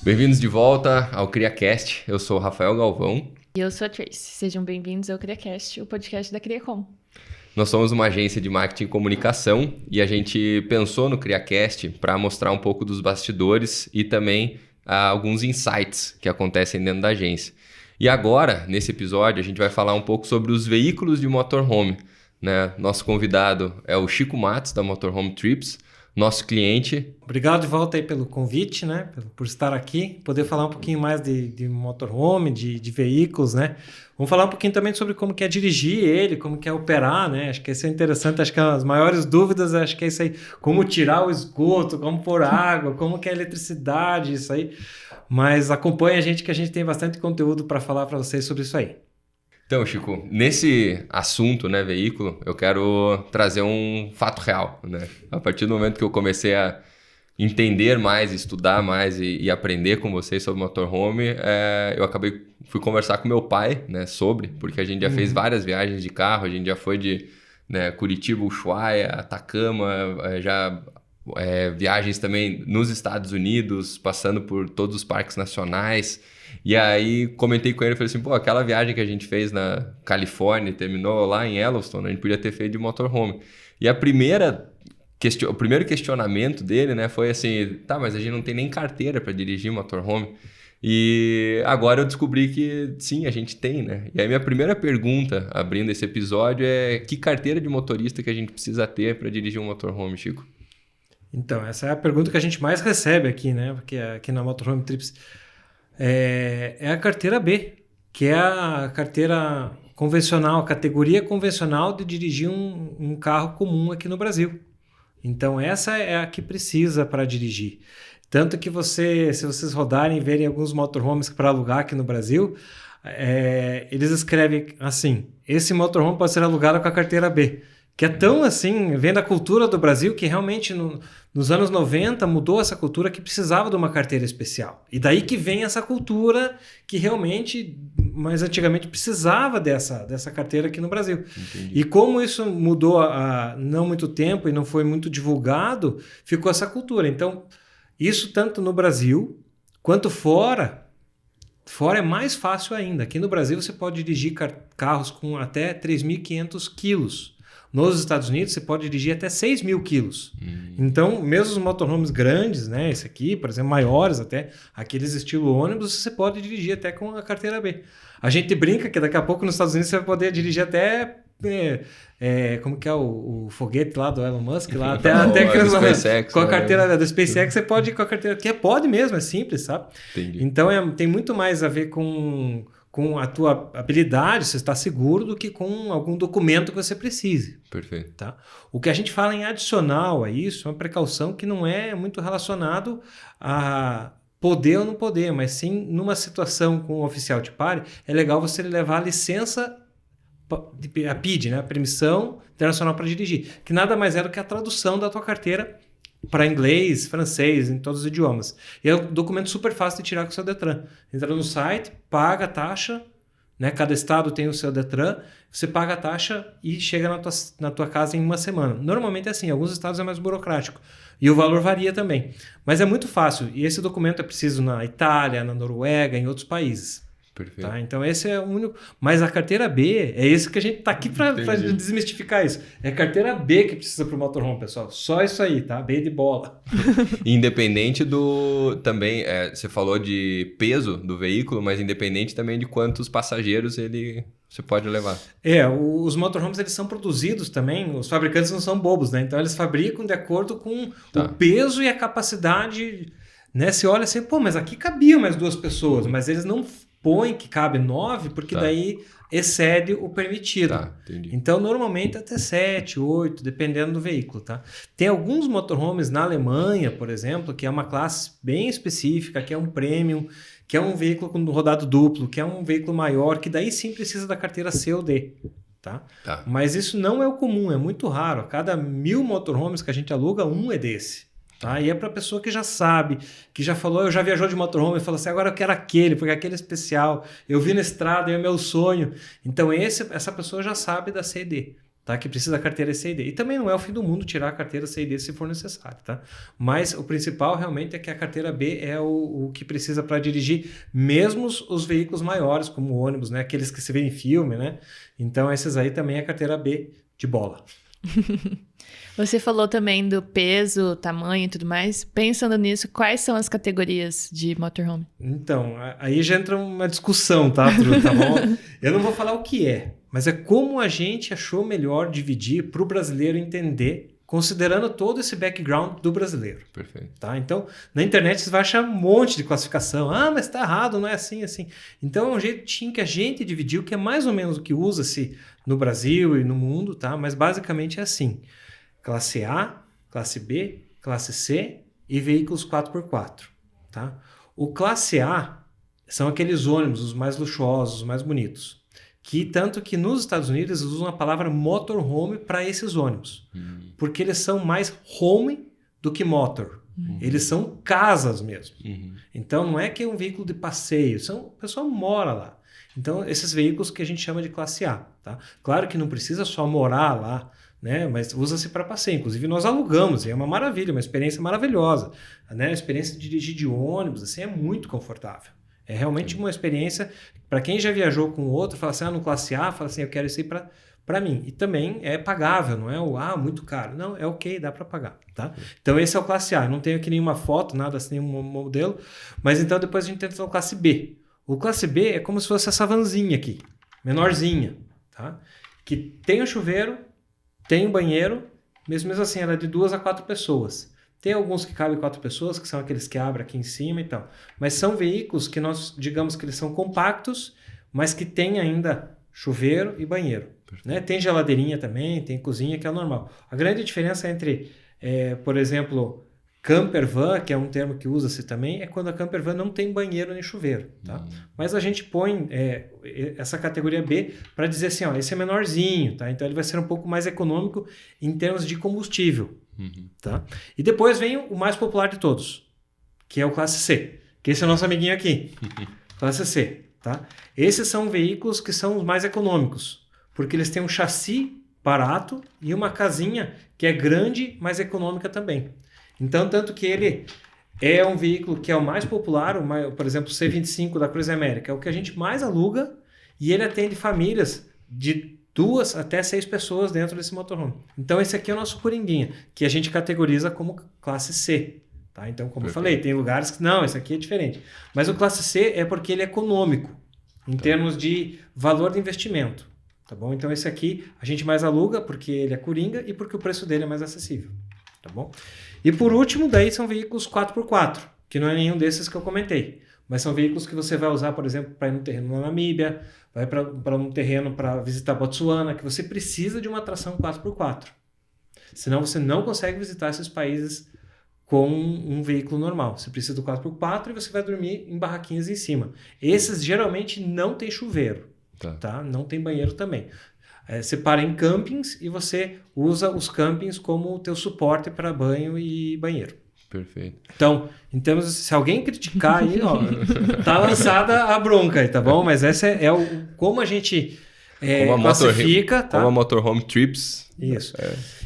Bem-vindos de volta ao CriaCast. Eu sou o Rafael Galvão. E eu sou a Tracy. Sejam bem-vindos ao CriaCast, o podcast da Criacom. Nós somos uma agência de marketing e comunicação e a gente pensou no CriaCast para mostrar um pouco dos bastidores e também alguns insights que acontecem dentro da agência. E agora, nesse episódio, a gente vai falar um pouco sobre os veículos de motorhome, né? Nosso convidado é o Chico Matos, da Motorhome Trips, nosso cliente. Obrigado de volta aí pelo convite, né? Por estar aqui, poder falar um pouquinho mais de motorhome, de veículos, né? Vamos falar um pouquinho também sobre como que é dirigir ele, como que é operar, né? Acho que isso é interessante, acho que as maiores dúvidas, acho que é isso aí, como tirar o esgoto, como pôr água, como que é a eletricidade, isso aí. Mas acompanha a gente que a gente tem bastante conteúdo para falar para vocês sobre isso aí. Então, Chico, nesse assunto, né, veículo, eu quero trazer um fato real, né? A partir do momento que eu comecei a entender mais, estudar mais e aprender com vocês sobre motorhome, eu fui conversar com meu pai, né, porque a gente já fez várias viagens de carro, a gente já foi de, né, Curitiba, Ushuaia, Atacama, viagens também nos Estados Unidos, passando por todos os parques nacionais. E aí comentei com ele, falei assim, pô, aquela viagem que a gente fez na Califórnia e terminou lá em Yellowstone, a gente podia ter feito de motorhome. E o primeiro questionamento dele, né, foi assim, tá, mas a gente não tem nem carteira para dirigir motorhome. E agora eu descobri que sim, a gente tem, né? E aí minha primeira pergunta, abrindo esse episódio, é que carteira de motorista que a gente precisa ter para dirigir um motorhome, Chico? Então, essa é a pergunta que a gente mais recebe aqui, né? Porque aqui na Motorhome Trips é a carteira B, que é a carteira convencional, a categoria convencional de dirigir um carro comum aqui no Brasil. Então, essa é a que precisa para dirigir. Tanto que se vocês rodarem e verem alguns motorhomes para alugar aqui no Brasil, eles escrevem assim, esse motorhome pode ser alugado com a carteira B. Que é tão assim, vem da cultura do Brasil, que realmente nos anos 90 mudou essa cultura que precisava de uma carteira especial. E daí que vem essa cultura que realmente, mais antigamente, precisava dessa carteira aqui no Brasil. Entendi. E como isso mudou há não muito tempo e não foi muito divulgado, ficou essa cultura. Então, isso tanto no Brasil quanto fora. Fora é mais fácil ainda. Aqui no Brasil você pode dirigir carros com até 3.500 quilos. Nos Estados Unidos, você pode dirigir até 6.000 quilos. Então, mesmo os motorhomes grandes, né, esse aqui, por exemplo, maiores até, aqueles estilo ônibus, você pode dirigir até com a carteira B. A gente brinca que daqui a pouco nos Estados Unidos você vai poder dirigir até... como que é o foguete lá do Elon Musk? Lá, até que SpaceX, com a carteira da SpaceX, você pode ir com a carteira... Que pode mesmo, é simples, sabe? Entendi. Então, tem muito mais a ver com a tua habilidade, você está seguro, do que com algum documento que você precise. Perfeito. Tá? O que a gente fala em adicional a isso é uma precaução que não é muito relacionado a poder ou não poder, mas sim numa situação com o oficial de pare, é legal você levar a licença, a PID, né? A Permissão Internacional para Dirigir, que nada mais é do que a tradução da tua carteira para inglês, francês, em todos os idiomas. E é um documento super fácil de tirar com o seu Detran. Entra no site, paga a taxa, né? Cada estado tem o seu Detran, você paga a taxa e chega na tua casa em uma semana. Normalmente é assim, alguns estados é mais burocrático. E o valor varia também. Mas é muito fácil. E esse documento é preciso na Itália, na Noruega, em outros países. Perfeito. Tá? Então esse é o único. Mas a carteira B é isso que a gente está aqui para desmistificar isso. É a carteira B que precisa para o motorhome, pessoal. Só isso aí, tá? B de bola. Independente do... Também, você falou de peso do veículo, mas independente também de quantos passageiros você pode levar. Os motorhomes eles são produzidos também, os fabricantes não são bobos, né? Então eles fabricam de acordo com o peso e a capacidade, né? Você olha assim, pô, mas aqui cabiam mais 2 pessoas, mas eles não põem que cabe 9, porque daí excede o permitido. Entendi. Então, normalmente até 7, 8, dependendo do veículo, tá? Tem alguns motorhomes na Alemanha, por exemplo, que é uma classe bem específica, que é um premium, que é um veículo com rodado duplo, que é um veículo maior, que daí sim precisa da carteira C ou D. Tá? Mas isso não é o comum, é muito raro. A cada 1.000 motorhomes que a gente aluga, um é desse. Tá? E é para pessoa que já sabe, que já falou, eu já viajou de motorhome e falou assim, agora eu quero aquele, porque aquele é especial, eu vi na estrada, é o meu sonho. Então essa pessoa já sabe da CD. tá? Que precisa da carteira C e D. E também não é o fim do mundo tirar a carteira C e D se for necessário, tá? Mas o principal realmente é que a carteira B é o que precisa para dirigir mesmo os veículos maiores, como ônibus, né? Aqueles que se vê em filme, né? Então, esses aí também é a carteira B de bola. Você falou também do peso, tamanho e tudo mais. Pensando nisso, quais são as categorias de motorhome? Então, aí já entra uma discussão, tá, Tru? Tá bom? Eu não vou falar o que é, mas é como a gente achou melhor dividir para o brasileiro entender, considerando todo esse background do brasileiro. Perfeito. Tá? Então, na internet você vai achar um monte de classificação. Ah, mas está errado, não é assim, assim. Então, é um jeitinho que a gente dividiu, que é mais ou menos o que usa-se no Brasil e no mundo, tá? Mas basicamente é assim. Classe A, classe B, classe C e veículos 4x4. Tá? O classe A são aqueles ônibus, os mais luxuosos, os mais bonitos. Que tanto que nos Estados Unidos eles usam a palavra motorhome para esses ônibus. Porque eles são mais home do que motor. Eles são casas mesmo. Então não é que é um veículo de passeio, o pessoal mora lá. Então esses veículos que a gente chama de classe A. Tá? Claro que não precisa só morar lá, né? Mas usa-se para passeio. Inclusive nós alugamos, e é uma maravilha, uma experiência maravilhosa. Né? A experiência de dirigir de ônibus assim, é muito confortável. É realmente uma experiência, para quem já viajou com outro, fala assim, no classe A, fala assim, eu quero isso aí para mim. E também é pagável, não é muito caro. Não, é ok, dá para pagar. Tá? Então esse é o classe A. Eu não tenho aqui nenhuma foto, nada assim, nenhum modelo. Mas então depois a gente entra no classe B. O classe B é como se fosse essa vanzinha aqui, menorzinha, tá? Que tem o chuveiro, tem o banheiro, mesmo assim ela é de 2 a 4 pessoas. Tem alguns que cabem 4 pessoas, que são aqueles que abrem aqui em cima e tal. Mas são veículos que nós, digamos que eles são compactos, mas que tem ainda chuveiro e banheiro. Né? Tem geladeirinha também, tem cozinha, que é normal. A grande diferença entre, por exemplo, camper van, que é um termo que usa-se também, é quando a camper van não tem banheiro nem chuveiro. Tá? Mas a gente põe essa categoria B para dizer assim, ó, esse é menorzinho, tá? Então ele vai ser um pouco mais econômico em termos de combustível. Tá? E depois vem o mais popular de todos, que é o classe C, que esse é o nosso amiguinho aqui, classe C. Tá? Esses são veículos que são os mais econômicos, porque eles têm um chassi barato e uma casinha que é grande, mas econômica também. Então, tanto que ele é um veículo que é o mais popular, por exemplo, o C25 da Cruze América, é o que a gente mais aluga e ele atende famílias de 2 até 6 pessoas dentro desse motorhome. Então, esse aqui é o nosso coringuinha, que a gente categoriza como classe C. Tá? Então, como eu falei, tem lugares que não, esse aqui é diferente. Mas o classe C é porque ele é econômico, em termos de valor de investimento. Tá bom? Então, esse aqui a gente mais aluga porque ele é coringa e porque o preço dele é mais acessível. Tá bom? E por último, daí são veículos 4x4, que não é nenhum desses que eu comentei. Mas são veículos que você vai usar, por exemplo, para ir no terreno na Namíbia, vai para um terreno para visitar Botsuana, que você precisa de uma tração 4x4. Senão você não consegue visitar esses países com um veículo normal. Você precisa do 4x4 e você vai dormir em barraquinhas em cima. Esses geralmente não tem chuveiro, tá? Não tem banheiro também. Você para em campings e você usa os campings como o teu suporte para banho e banheiro. Perfeito. Então, se alguém criticar aí, ó, tá lançada a bronca aí, tá bom? Mas essa é como a gente classifica. Como a Motorhome Trips. Isso.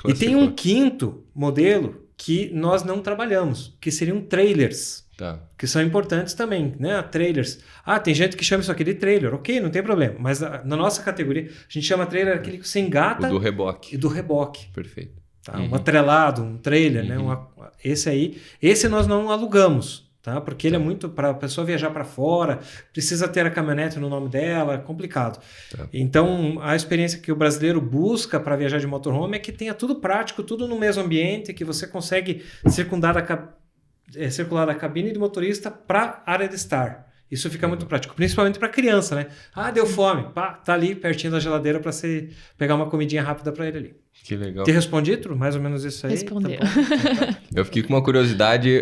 E tem um quinto modelo que nós não trabalhamos, que seriam trailers. Tá. Que são importantes também, né? Trailers. Tem gente que chama isso aqui de trailer. Ok, não tem problema. Mas na nossa categoria, a gente chama trailer aquele que você engata. O do reboque. E do reboque. Perfeito. Tá? Um atrelado, um trailer, né? Esse nós não alugamos, tá? Porque ele é muito para a pessoa viajar para fora, precisa ter a caminhonete no nome dela, é complicado. Tá. Então, a experiência que o brasileiro busca para viajar de motorhome é que tenha tudo prático, tudo no mesmo ambiente, que você consegue circular da cabine de motorista para a área de estar. Isso fica muito prático, principalmente para criança, né? Deu fome, tá ali pertinho da geladeira para você pegar uma comidinha rápida para ele ali. Que legal. Te respondi, Tru? Mais ou menos isso aí? Respondeu. Tá. Eu fiquei com uma curiosidade,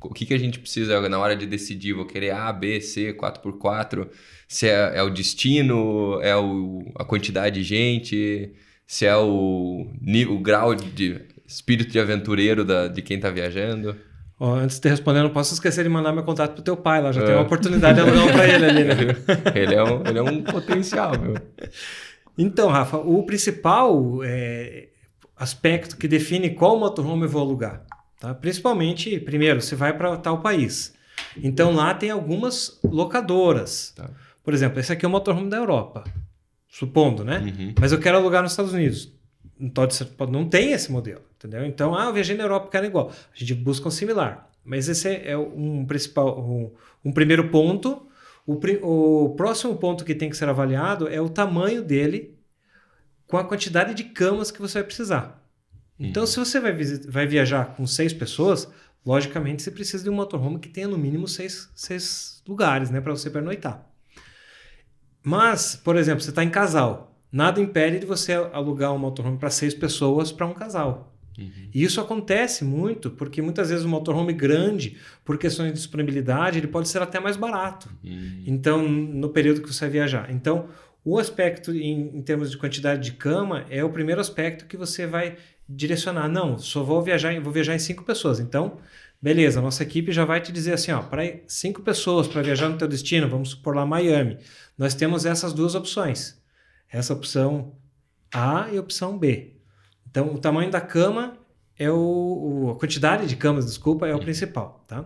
o que a gente precisa na hora de decidir? Vou querer A, B, C, 4x4, se é o destino, a quantidade de gente, se é o grau de espírito de aventureiro de quem está viajando. Antes de te responder, eu não posso esquecer de mandar meu contato pro teu pai lá. Já tem uma oportunidade de alugar um para ele ali, né? Ele é um potencial, meu. Então, Rafa, o principal aspecto que define qual motorhome eu vou alugar, tá? Principalmente, primeiro, você vai para tal país. Então, lá tem algumas locadoras. Tá. Por exemplo, esse aqui é o motorhome da Europa, supondo, né? Uhum. Mas eu quero alugar nos Estados Unidos. Não tem esse modelo, entendeu? Então, eu viajei na Europa, quero igual. A gente busca um similar. Mas esse é um primeiro ponto. O próximo ponto que tem que ser avaliado é o tamanho dele com a quantidade de camas que você vai precisar. Então, se você vai viajar com 6 pessoas, logicamente você precisa de um motorhome que tenha no mínimo 6 lugares, né, para você pernoitar. Mas, por exemplo, você está em casal. Nada impede de você alugar um motorhome para 6 pessoas para um casal. E isso acontece muito, porque muitas vezes o motorhome grande, por questões de disponibilidade, ele pode ser até mais barato. Então, no período que você vai viajar. Então, o aspecto em termos de quantidade de cama é o primeiro aspecto que você vai direcionar. Não, vou viajar em 5 pessoas. Então, beleza, a nossa equipe já vai te dizer assim, ó, para 5 pessoas para viajar no teu destino, vamos supor lá Miami, nós temos essas 2 opções. Essa opção A e a opção B. Então, o tamanho da cama é a quantidade de camas, desculpa, é o principal, tá?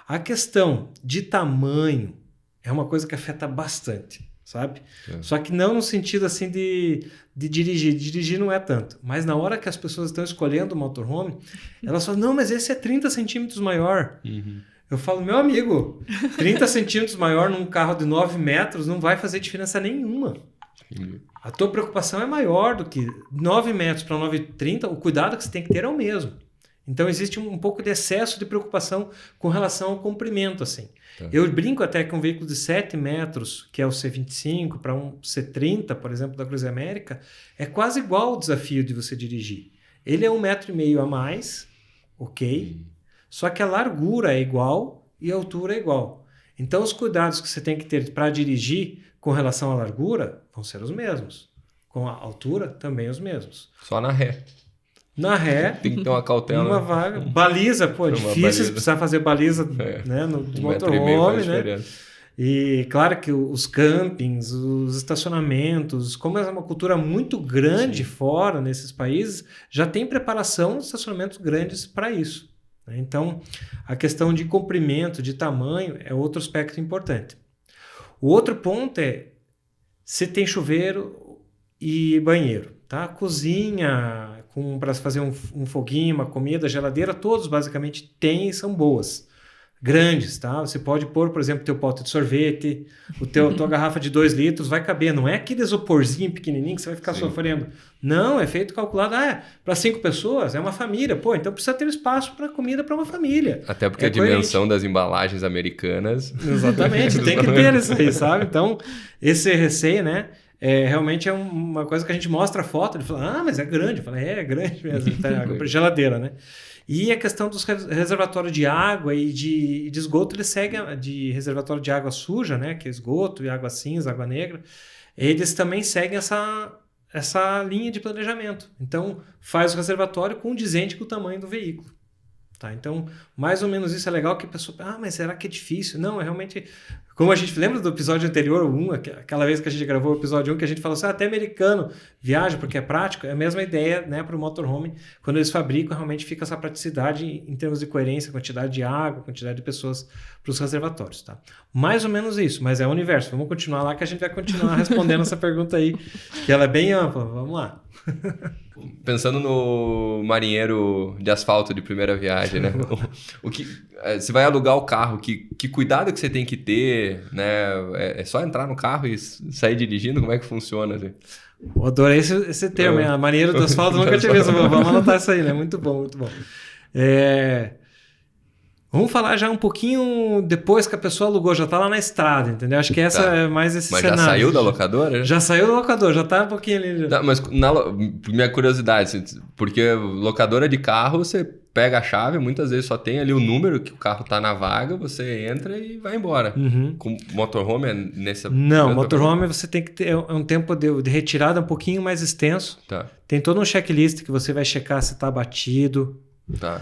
A questão de tamanho é uma coisa que afeta bastante, sabe? Só que não no sentido assim de dirigir. Dirigir não é tanto. Mas na hora que as pessoas estão escolhendo o motorhome, elas falam, não, mas esse é 30 centímetros maior. Eu falo, meu amigo, 30 centímetros maior num carro de 9 metros não vai fazer diferença nenhuma. A tua preocupação é maior do que 9 metros para 9,30, o cuidado que você tem que ter é o mesmo. Então existe um pouco de excesso de preocupação com relação ao comprimento, assim. Eu brinco até que um veículo de 7 metros, que é o C25, para um C30, por exemplo, da Cruze América, é quase igual ao desafio de você dirigir. Ele é 1,5 metro a mais, ok? Só que a largura é igual e a altura é igual. Então os cuidados que você tem que ter para dirigir com relação à largura vão ser os mesmos. Com a altura, também os mesmos. Só na ré. Na ré, Tem que ter uma cautela. uma vaga. Baliza, pô, é difícil se precisar fazer baliza né, no motorhome, né? E claro que os campings, os estacionamentos, como é uma cultura muito grande fora nesses países, já tem preparação de estacionamentos grandes para isso. Né? Então, a questão de comprimento, de tamanho, é outro aspecto importante. O outro ponto é se tem chuveiro e banheiro, tá? Cozinha para fazer um foguinho, uma comida, geladeira, todos basicamente têm e são boas. Grandes, tá? Você pode pôr, por exemplo, teu pote de sorvete, tua garrafa de 2 litros vai caber. Não é aquele isoporzinho pequenininho que você vai ficar sofrendo. Não, é feito calculado. Para 5 pessoas, é uma família. Pô, então precisa ter espaço para comida para uma família. Até porque a dimensão das embalagens americanas... Exatamente, tem que ter isso aí, sabe? Então, esse receio, né? Realmente é uma coisa que a gente mostra a foto, ele fala, mas é grande. Eu falo, é grande mesmo, tá, geladeira, né? E a questão dos reservatórios de água e de esgoto, eles seguem de reservatório de água suja, né? Que é esgoto e água cinza, água negra. Eles também seguem essa linha de planejamento. Então, faz o reservatório condizente com o tamanho do veículo. Tá? Então, mais ou menos isso é legal que a pessoa... mas será que é difícil? Não, é realmente... Como a gente lembra do episódio anterior, 1, aquela vez que a gente gravou o episódio 1, que a gente falou assim, até americano viaja porque é prático, é a mesma ideia, né, para o motorhome. Quando eles fabricam, realmente fica essa praticidade em termos de coerência, quantidade de água, quantidade de pessoas para os reservatórios. Tá? Mais ou menos isso, mas é o universo. Vamos continuar lá que a gente vai continuar respondendo essa pergunta aí, que ela é bem ampla. Vamos lá. Pensando no marinheiro de asfalto de primeira viagem, né? Você vai alugar o carro, que cuidado que você tem que ter, né? É só entrar no carro e sair dirigindo? Como é que funciona? Assim? Eu adorei esse termo, né? Marinheiro do asfalto, nunca tinha visto. Vamos anotar isso aí, né? Muito bom, muito bom. Vamos falar já um pouquinho depois que a pessoa alugou, já está lá na estrada, entendeu? Acho que essa é mais esse cenário. Mas já saiu da locadora? Já saiu da locadora, já está um pouquinho ali. Não, mas minha curiosidade, porque locadora de carro, você pega a chave, muitas vezes só tem ali o número que o carro está na vaga, você entra e vai embora. Com motorhome é nessa... Não, motorhome você tem que ter um tempo de retirada um pouquinho mais extenso. Tá. Tem todo um checklist que você vai checar se está batido,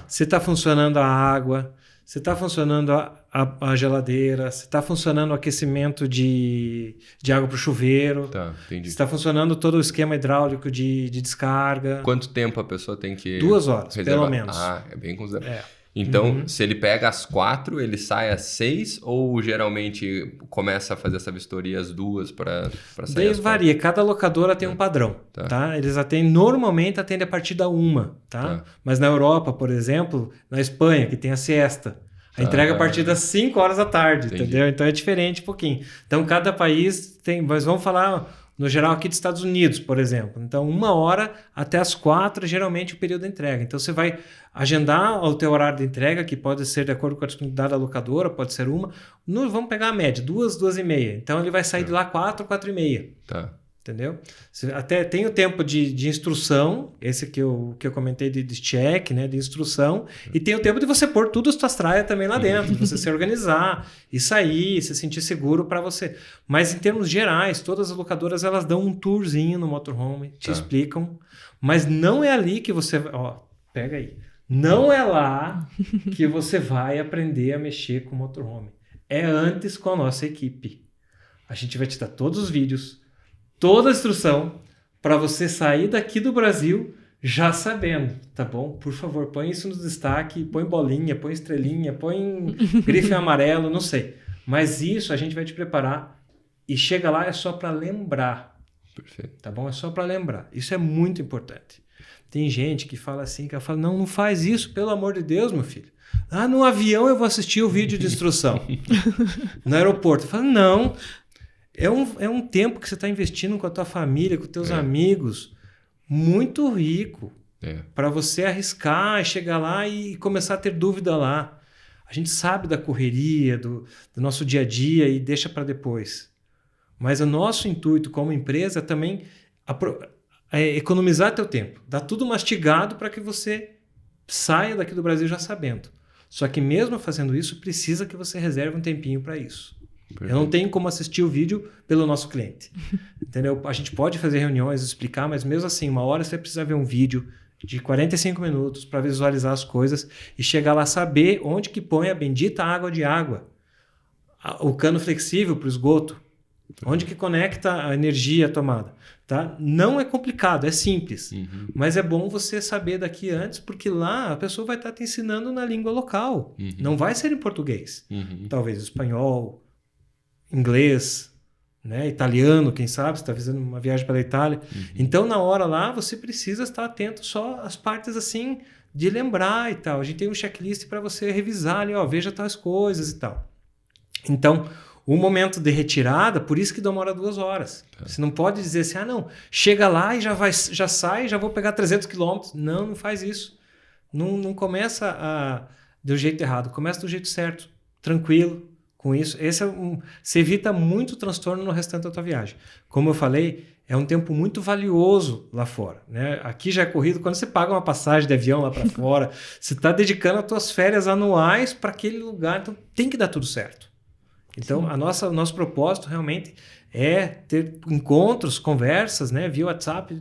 se está funcionando a água, se está funcionando a geladeira, se está funcionando o aquecimento de água para o chuveiro, Tá, se entendi. está funcionando todo o esquema hidráulico de descarga. Quanto tempo a pessoa tem que 2 horas, reservar? pelo menos. Ah, é bem considerável. É. Então, se ele pega às 4, ele sai às 6 ou geralmente começa a fazer essa vistoria às 2 para sair Daí às 4? varia, cada locadora tem um padrão, tá? Eles normalmente atendem a partir da 1, tá? Mas na Europa, por exemplo, na Espanha, que tem a siesta, a entrega a partir das 5 horas da tarde, entendeu? Então é diferente um pouquinho. Então cada país tem, mas vamos falar no geral aqui dos Estados Unidos, por exemplo. Então 1 hora até as 4 geralmente o período de entrega. Então você vai agendar o teu horário de entrega, que pode ser de acordo com a disponibilidade da locadora, pode ser uma. Vamos pegar a média, 2, 2h30. Então ele vai sair de lá 4, 4h30. Tá. Entendeu? Até tem o tempo de instrução, esse que eu comentei de check, né, de instrução, e tem o tempo de você pôr tudo as tuas tralhas também lá dentro, de você se organizar e sair, se sentir seguro para você. Mas em termos gerais, todas as locadoras elas dão um tourzinho no motorhome, te explicam, mas não é ali que você... Ó, pega aí. Não é lá que você vai aprender a mexer com o motorhome. É antes com a nossa equipe. A gente vai te dar todos os vídeos, toda a instrução para você sair daqui do Brasil já sabendo, tá bom? Por favor, põe isso no destaque, põe bolinha, põe estrelinha, põe grife amarelo, não sei. Mas isso a gente vai te preparar e chega lá é só para lembrar. Perfeito. Tá bom? É só para lembrar. Isso é muito importante. Tem gente que fala assim, que fala, não faz isso, pelo amor de Deus, meu filho. No avião eu vou assistir o vídeo de instrução. No aeroporto. Eu falo, não. É um tempo que você está investindo com a tua família, com os teus amigos, muito rico, para você arriscar e chegar lá e começar a ter dúvida lá. A gente sabe da correria, do nosso dia a dia e deixa para depois. Mas o nosso intuito como empresa também é economizar teu tempo, dar tudo mastigado para que você saia daqui do Brasil já sabendo. Só que mesmo fazendo isso, precisa que você reserve um tempinho para isso. Perfeito. Eu não tenho como assistir o vídeo pelo nosso cliente. Entendeu? A gente pode fazer reuniões, explicar, mas mesmo assim, 1 hora você precisa ver um vídeo de 45 minutos para visualizar as coisas e chegar lá saber onde que põe a bendita água de água. O cano flexível para o esgoto. Onde que conecta a energia à tomada. Tá? Não é complicado, é simples. Mas é bom você saber daqui antes, porque lá a pessoa vai estar te ensinando na língua local. Não vai ser em português. Talvez espanhol, inglês, né? Italiano, quem sabe, você está fazendo uma viagem para a Itália. Então, na hora lá, você precisa estar atento só às partes assim de lembrar e tal. A gente tem um checklist para você revisar ali, ó, veja tais coisas e tal. Então, o momento de retirada, por isso que demora 2 horas. Você não pode dizer assim, não, chega lá e já sai, já vou pegar 300 quilômetros. Não faz isso. Não começa do jeito errado, começa do jeito certo, tranquilo. Com isso, você evita muito transtorno no restante da tua viagem. Como eu falei, é um tempo muito valioso lá fora. Né? Aqui já é corrido, quando você paga uma passagem de avião lá para fora, você está dedicando as tuas férias anuais para aquele lugar, então tem que dar tudo certo. Então, o nosso propósito realmente é ter encontros, conversas, né, via WhatsApp,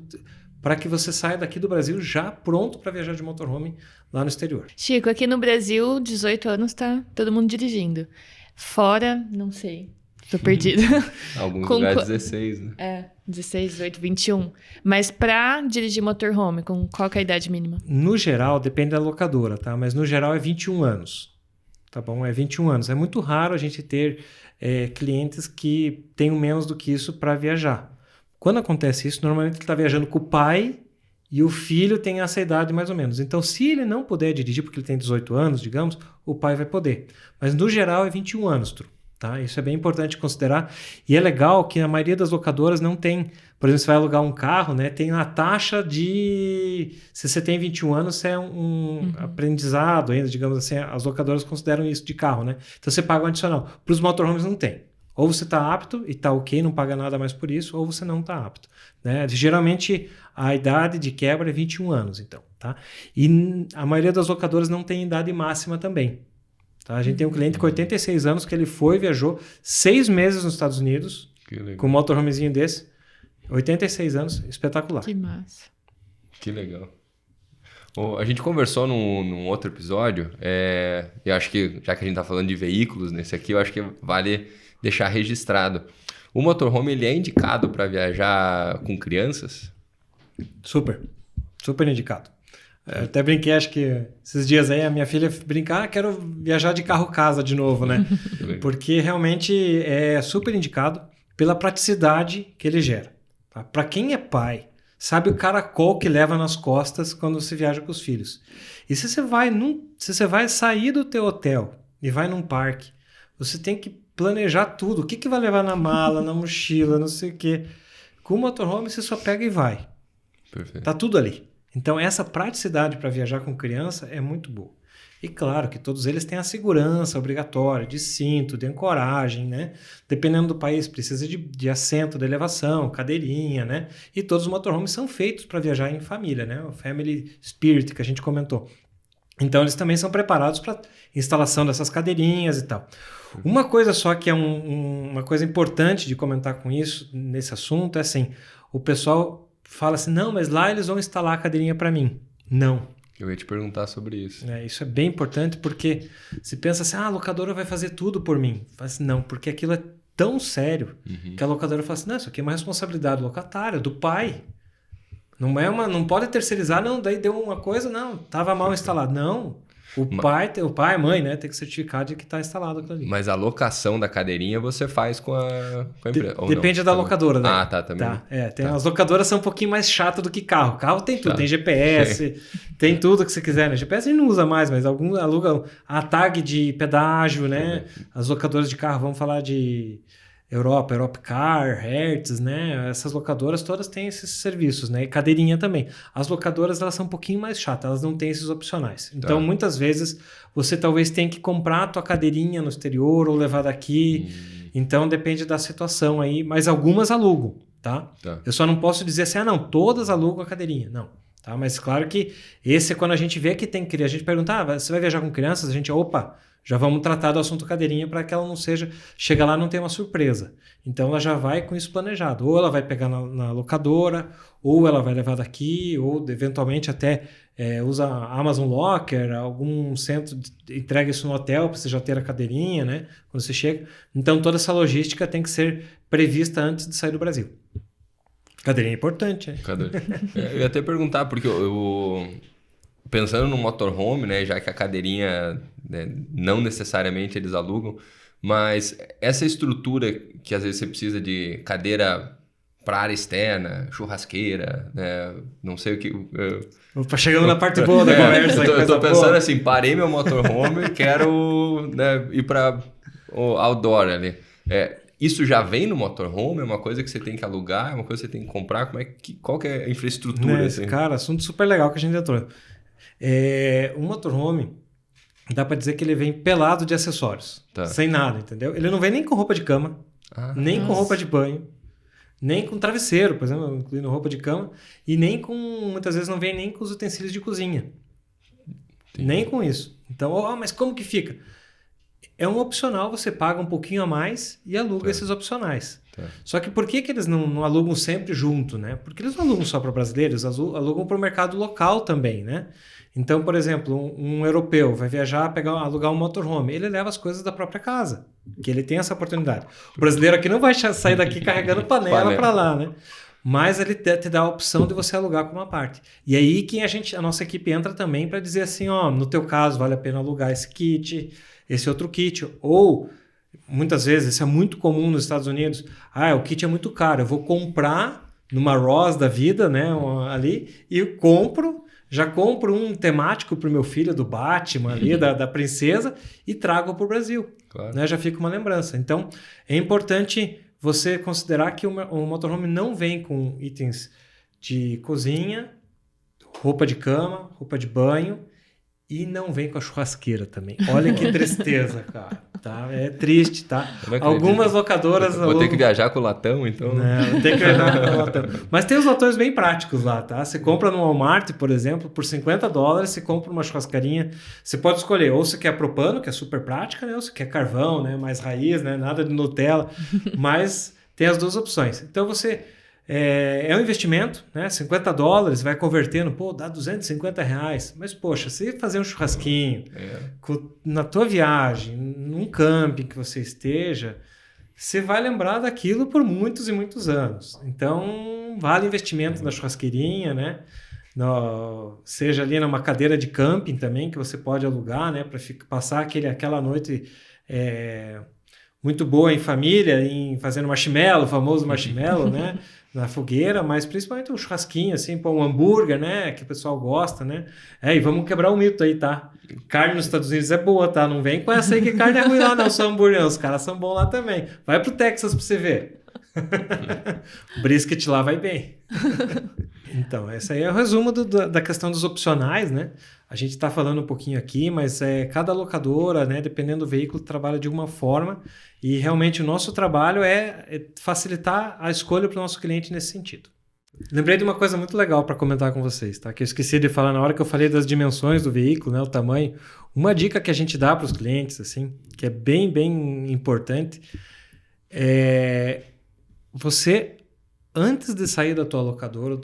para que você saia daqui do Brasil já pronto para viajar de motorhome lá no exterior. Chico, aqui no Brasil, 18 anos tá todo mundo dirigindo. Fora, não sei. Tô perdida. Alguns lugares 16, né? 16, 18, 21. Mas pra dirigir motorhome, com qual que é a idade mínima? No geral, depende da locadora, tá? Mas no geral é 21 anos. Tá bom? É 21 anos. É muito raro a gente ter clientes que tenham menos do que isso para viajar. Quando acontece isso, normalmente ele está viajando com o pai e o filho tem essa idade mais ou menos. Então, se ele não puder dirigir, porque ele tem 18 anos, digamos, o pai vai poder. Mas no geral é 21 anos, tá? Isso é bem importante considerar. E é legal que a maioria das locadoras não tem... Por exemplo, você vai alugar um carro, né? Tem a taxa de... Se você tem 21 anos, você é um aprendizado ainda, digamos assim. As locadoras consideram isso de carro, né? Então você paga um adicional. Para os motorhomes não tem. Ou você está apto e está ok, não paga nada mais por isso, ou você não está apto. Né? Geralmente, a idade de quebra é 21 anos, então. Tá? E a maioria das locadoras não tem idade máxima também. Tá? A gente tem um cliente com 86 anos que ele viajou 6 meses nos Estados Unidos com um motorhomezinho desse. 86 anos, espetacular. Que massa. Que legal. A gente conversou num outro episódio, eu acho que, já que a gente tá falando de veículos nesse aqui, eu acho que vale deixar registrado. O motorhome, ele é indicado para viajar com crianças? Super indicado. Eu até brinquei, acho que esses dias aí a minha filha brincar, quero viajar de carro-casa de novo, né? Porque realmente é super indicado pela praticidade que ele gera. Tá? Para quem é pai, sabe o caracol que leva nas costas quando você viaja com os filhos. E se você vai sair do teu hotel e vai num parque, você tem que planejar tudo. O que vai levar na mala, na mochila, não sei o quê. Com o motorhome você só pega e vai. Perfeito. Tá tudo ali. Então essa praticidade para viajar com criança é muito boa. E claro que todos eles têm a segurança obrigatória de cinto, de ancoragem, né? Dependendo do país, precisa de assento de elevação, cadeirinha, né? E todos os motorhomes são feitos para viajar em família, né? O Family Spirit que a gente comentou. Então eles também são preparados para instalação dessas cadeirinhas e tal. Uma coisa só que é uma coisa importante de comentar com isso, nesse assunto, é assim, o pessoal fala assim, não, mas lá eles vão instalar a cadeirinha para mim. Não. Eu ia te perguntar sobre isso. Isso é bem importante porque se pensa assim, a locadora vai fazer tudo por mim. Fala assim, não, porque aquilo é tão sério que a locadora fala assim, não, isso aqui é uma responsabilidade locatária, do pai. Não pode terceirizar, não, daí deu uma coisa, não, estava mal instalado. Não, o pai, a mãe, né, tem que certificar de que está instalado aquilo ali. Mas a locação da cadeirinha você faz com a empresa? Depende da locadora, né? Ah, tá, também. As locadoras são um pouquinho mais chatas do que carro. Carro tem tudo, tem GPS, tem tudo que você quiser, né? GPS a gente não usa mais, mas alguns alugam a tag de pedágio, né? As locadoras de carro, vamos falar de Europcar, Hertz, né? Essas locadoras todas têm esses serviços, né? E cadeirinha também. As locadoras, elas são um pouquinho mais chatas, elas não têm esses opcionais. Então, muitas vezes, você talvez tenha que comprar a tua cadeirinha no exterior ou levar daqui. Então, depende da situação aí. Mas algumas alugam, tá? Eu só não posso dizer assim, não, todas alugam a cadeirinha. Não. Tá? Mas claro que esse é quando a gente vê que tem criança. A gente pergunta, você vai viajar com crianças? A gente, já vamos tratar do assunto cadeirinha para que ela não chega lá e não tenha uma surpresa. Então ela já vai com isso planejado. Ou ela vai pegar na locadora, ou ela vai levar daqui, ou eventualmente até usa Amazon Locker, algum centro entrega isso no hotel para você já ter a cadeirinha, né? Quando você chega. Então toda essa logística tem que ser prevista antes de sair do Brasil. Cadeirinha é importante, né? Eu ia até perguntar, porque pensando no motorhome, né, já que a cadeirinha, né, não necessariamente eles alugam, mas essa estrutura que às vezes você precisa de cadeira para área externa, churrasqueira, né, não sei o que... Chegando na parte boa da conversa. Eu tô pensando assim, parei meu motorhome e quero, né, ir para o outdoor ali. Isso já vem no motorhome? É uma coisa que você tem que alugar? É uma coisa que você tem que comprar? Qual que é a infraestrutura? Assim? Cara, assunto super legal que a gente entrou. O motorhome, dá para dizer que ele vem pelado de acessórios. Sem nada, entendeu? Ele não vem nem com roupa de cama, nem com roupa de banho, nem com travesseiro, por exemplo, incluindo roupa de cama, e nem com, muitas vezes não vem nem com os utensílios de cozinha. Entendi. Nem com isso. Então, mas como que fica? É um opcional, você paga um pouquinho a mais e aluga esses opcionais. Só que por que eles não alugam sempre junto, né? Porque eles não alugam só para brasileiros, alugam para o mercado local também, né? Então, por exemplo, um europeu vai viajar, alugar um motorhome, ele leva as coisas da própria casa, que ele tem essa oportunidade. O brasileiro aqui não vai sair daqui carregando panela para lá, né? Mas ele te dá a opção de você alugar com uma parte. E aí que a nossa equipe entra também para dizer assim, no teu caso vale a pena alugar esse kit, esse outro kit, ou muitas vezes, isso é muito comum nos Estados Unidos, o kit é muito caro, eu vou comprar numa Ross da vida, né, ali, e já compro um temático para o meu filho do Batman ali, da princesa, e trago para o Brasil. Claro. Né, já fica uma lembrança. Então, é importante você considerar que o motorhome não vem com itens de cozinha, roupa de cama, roupa de banho, e não vem com a churrasqueira também. Olha que tristeza, cara. Tá? É triste, tá? Algumas locadoras... Vou ter que viajar com o latão, então... Não, tem que viajar com o latão. Mas tem os latões bem práticos lá, tá? Você compra no Walmart, por exemplo, por $50, você compra uma churrascarinha. Você pode escolher, ou você quer propano, que é super prática, né? Ou você quer carvão, né? Mais raiz, né? Nada de Nutella. Mas tem as duas opções. Então, você É um investimento, né? $50 vai convertendo, pô, dá R$250. Mas, poxa, se fazer um churrasquinho na tua viagem, num camping que você esteja, você vai lembrar daquilo por muitos e muitos anos. Então, vale investimento na churrasqueirinha, né? Seja ali numa cadeira de camping também, que você pode alugar, né? Para passar aquela noite muito boa em família, fazendo marshmallow, o famoso marshmallow, né? Na fogueira, mas principalmente um churrasquinho, assim, um hambúrguer, né? Que o pessoal gosta, né? E vamos quebrar o mito aí, tá? Carne nos Estados Unidos é boa, tá? Não vem com essa aí que carne é ruim lá, não. Só hambúrguer, não. Os caras são bons lá também. Vai pro Texas pra você ver. O brisket lá vai bem. Então, esse aí é o resumo da questão dos opcionais, né? A gente está falando um pouquinho aqui, mas cada locadora, né, dependendo do veículo, trabalha de uma forma e realmente o nosso trabalho é facilitar a escolha para o nosso cliente nesse sentido. Lembrei de uma coisa muito legal para comentar com vocês, tá? Que eu esqueci de falar na hora que eu falei das dimensões do veículo, né, o tamanho. Uma dica que a gente dá para os clientes, assim, que é bem, bem importante, você, antes de sair da tua locadora,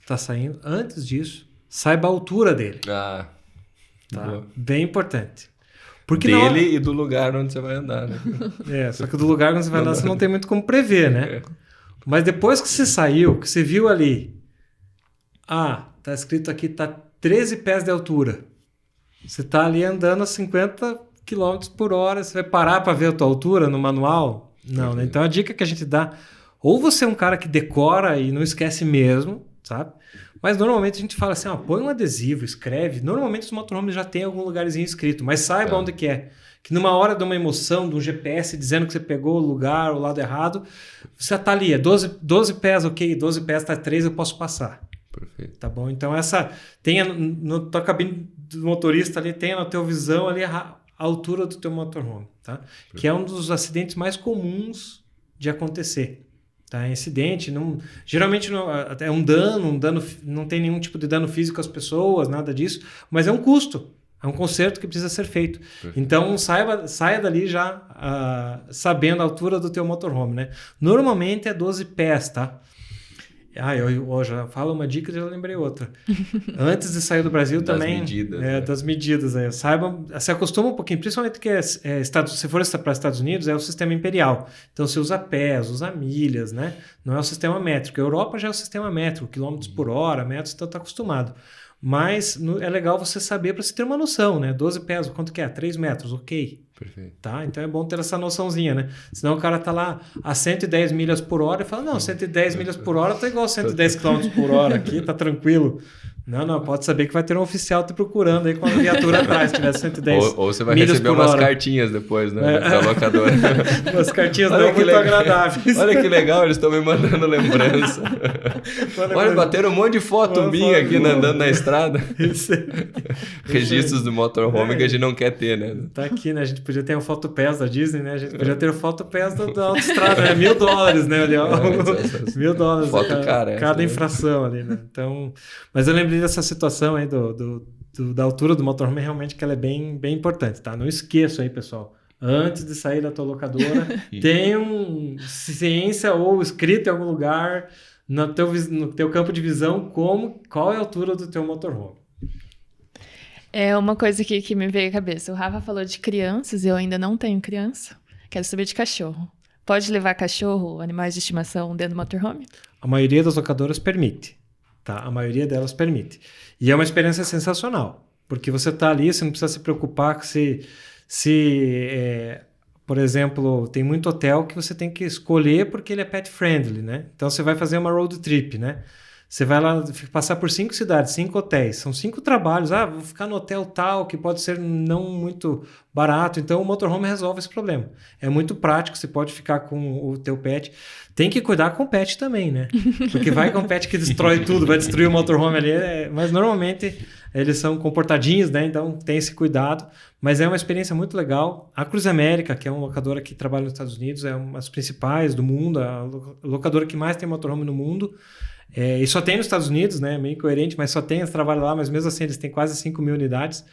tá saindo, antes disso, saiba a altura dele. Tá? Bem importante. Porque dele e do lugar onde você vai andar, né? Só que do lugar onde você vai andar você não tem muito como prever, né? Mas depois que você saiu, que você viu ali, tá escrito aqui, tá 13 pés de altura. Você tá ali andando a 50 km por hora, você vai parar para ver a tua altura no manual? Não, né? Então a dica que a gente dá, ou você é um cara que decora e não esquece mesmo, sabe? Mas normalmente a gente fala assim, põe um adesivo, escreve. Normalmente os motorhomes já tem algum lugarzinho escrito, mas saiba onde que é. Que numa hora de uma emoção, de um GPS dizendo que você pegou o lugar, o lado errado, você tá ali, 12 pés, ok, 12 pés tá 3, eu posso passar. Perfeito. Tá bom? Então tenha na tua cabine do motorista ali, tenha na tua visão ali a altura do teu motorhome, tá? Perfeito. Que é um dos acidentes mais comuns de acontecer. Tá? Incidente, geralmente é um dano, não tem nenhum tipo de dano físico às pessoas, nada disso, mas é um custo, é um conserto que precisa ser feito. Perfeito. Então saia dali já sabendo a altura do teu motorhome, né? Normalmente é 12 pés, tá? Eu já falo uma dica e já lembrei outra. Antes de sair do Brasil também... Das medidas. Saiba, se acostuma um pouquinho, principalmente que se for para Estados Unidos, é o sistema imperial. Então você usa pés, usa milhas, né? Não é o sistema métrico. A Europa já é o sistema métrico, quilômetros por hora, metros, então está acostumado. Mas é legal você saber para você ter uma noção, né? 12 pés, quanto que é? 3 metros, ok. Perfeito. Tá? Então é bom ter essa noçãozinha, né? Senão o cara tá lá a 110 milhas por hora e fala, não, 110 milhas por hora tá igual a 110 km por hora aqui, tá tranquilo. Não, pode saber que vai ter um oficial te procurando aí com a viatura atrás, se tiver 110 ou você vai receber umas cartinhas depois, né? Da locadora. Umas cartinhas não muito agradáveis. Olha que legal, eles estão me mandando lembrança. Olha, bateram um monte de foto minha aqui andando na estrada. Registros do motorhome que a gente não quer ter, né? Tá aqui, né? A gente podia ter o Fotopass da Disney, né? A gente podia ter o Fotopass da autoestrada, né? $1.000, né? Ali, $1.000 cada infração ali, né? Então, mas eu lembrei dessa situação aí da altura do motorhome, realmente que ela é bem, bem importante, tá? Não esqueça aí, pessoal. Antes de sair da tua locadora, tenha ciência ou escrito em algum lugar no teu campo de visão qual é a altura do teu motorhome. É uma coisa aqui que me veio à cabeça. O Rafa falou de crianças, eu ainda não tenho criança. Quero saber de cachorro. Pode levar cachorro, animais de estimação dentro do motorhome? A maioria das locadoras permite. Tá? A maioria delas permite. E é uma experiência sensacional. Porque você está ali, você não precisa se preocupar com por exemplo, tem muito hotel que você tem que escolher porque ele é pet friendly, né? Então você vai fazer uma road trip, né? Você vai lá passar por 5 cidades, 5 hotéis. São 5 trabalhos. Vou ficar no hotel tal, que pode ser não muito barato. Então, o motorhome resolve esse problema. É muito prático, você pode ficar com o teu pet. Tem que cuidar com o pet também, né? Porque vai com o pet que destrói tudo, vai destruir o motorhome ali. Mas, normalmente, eles são comportadinhos, né? Então, tem esse cuidado. Mas é uma experiência muito legal. A Cruise América, que é uma locadora que trabalha nos Estados Unidos, é uma das principais do mundo, a locadora que mais tem motorhome no mundo. E só tem nos Estados Unidos, né? Meio incoerente, mas só tem, eles trabalham lá, mas mesmo assim eles têm quase 5.000 unidades.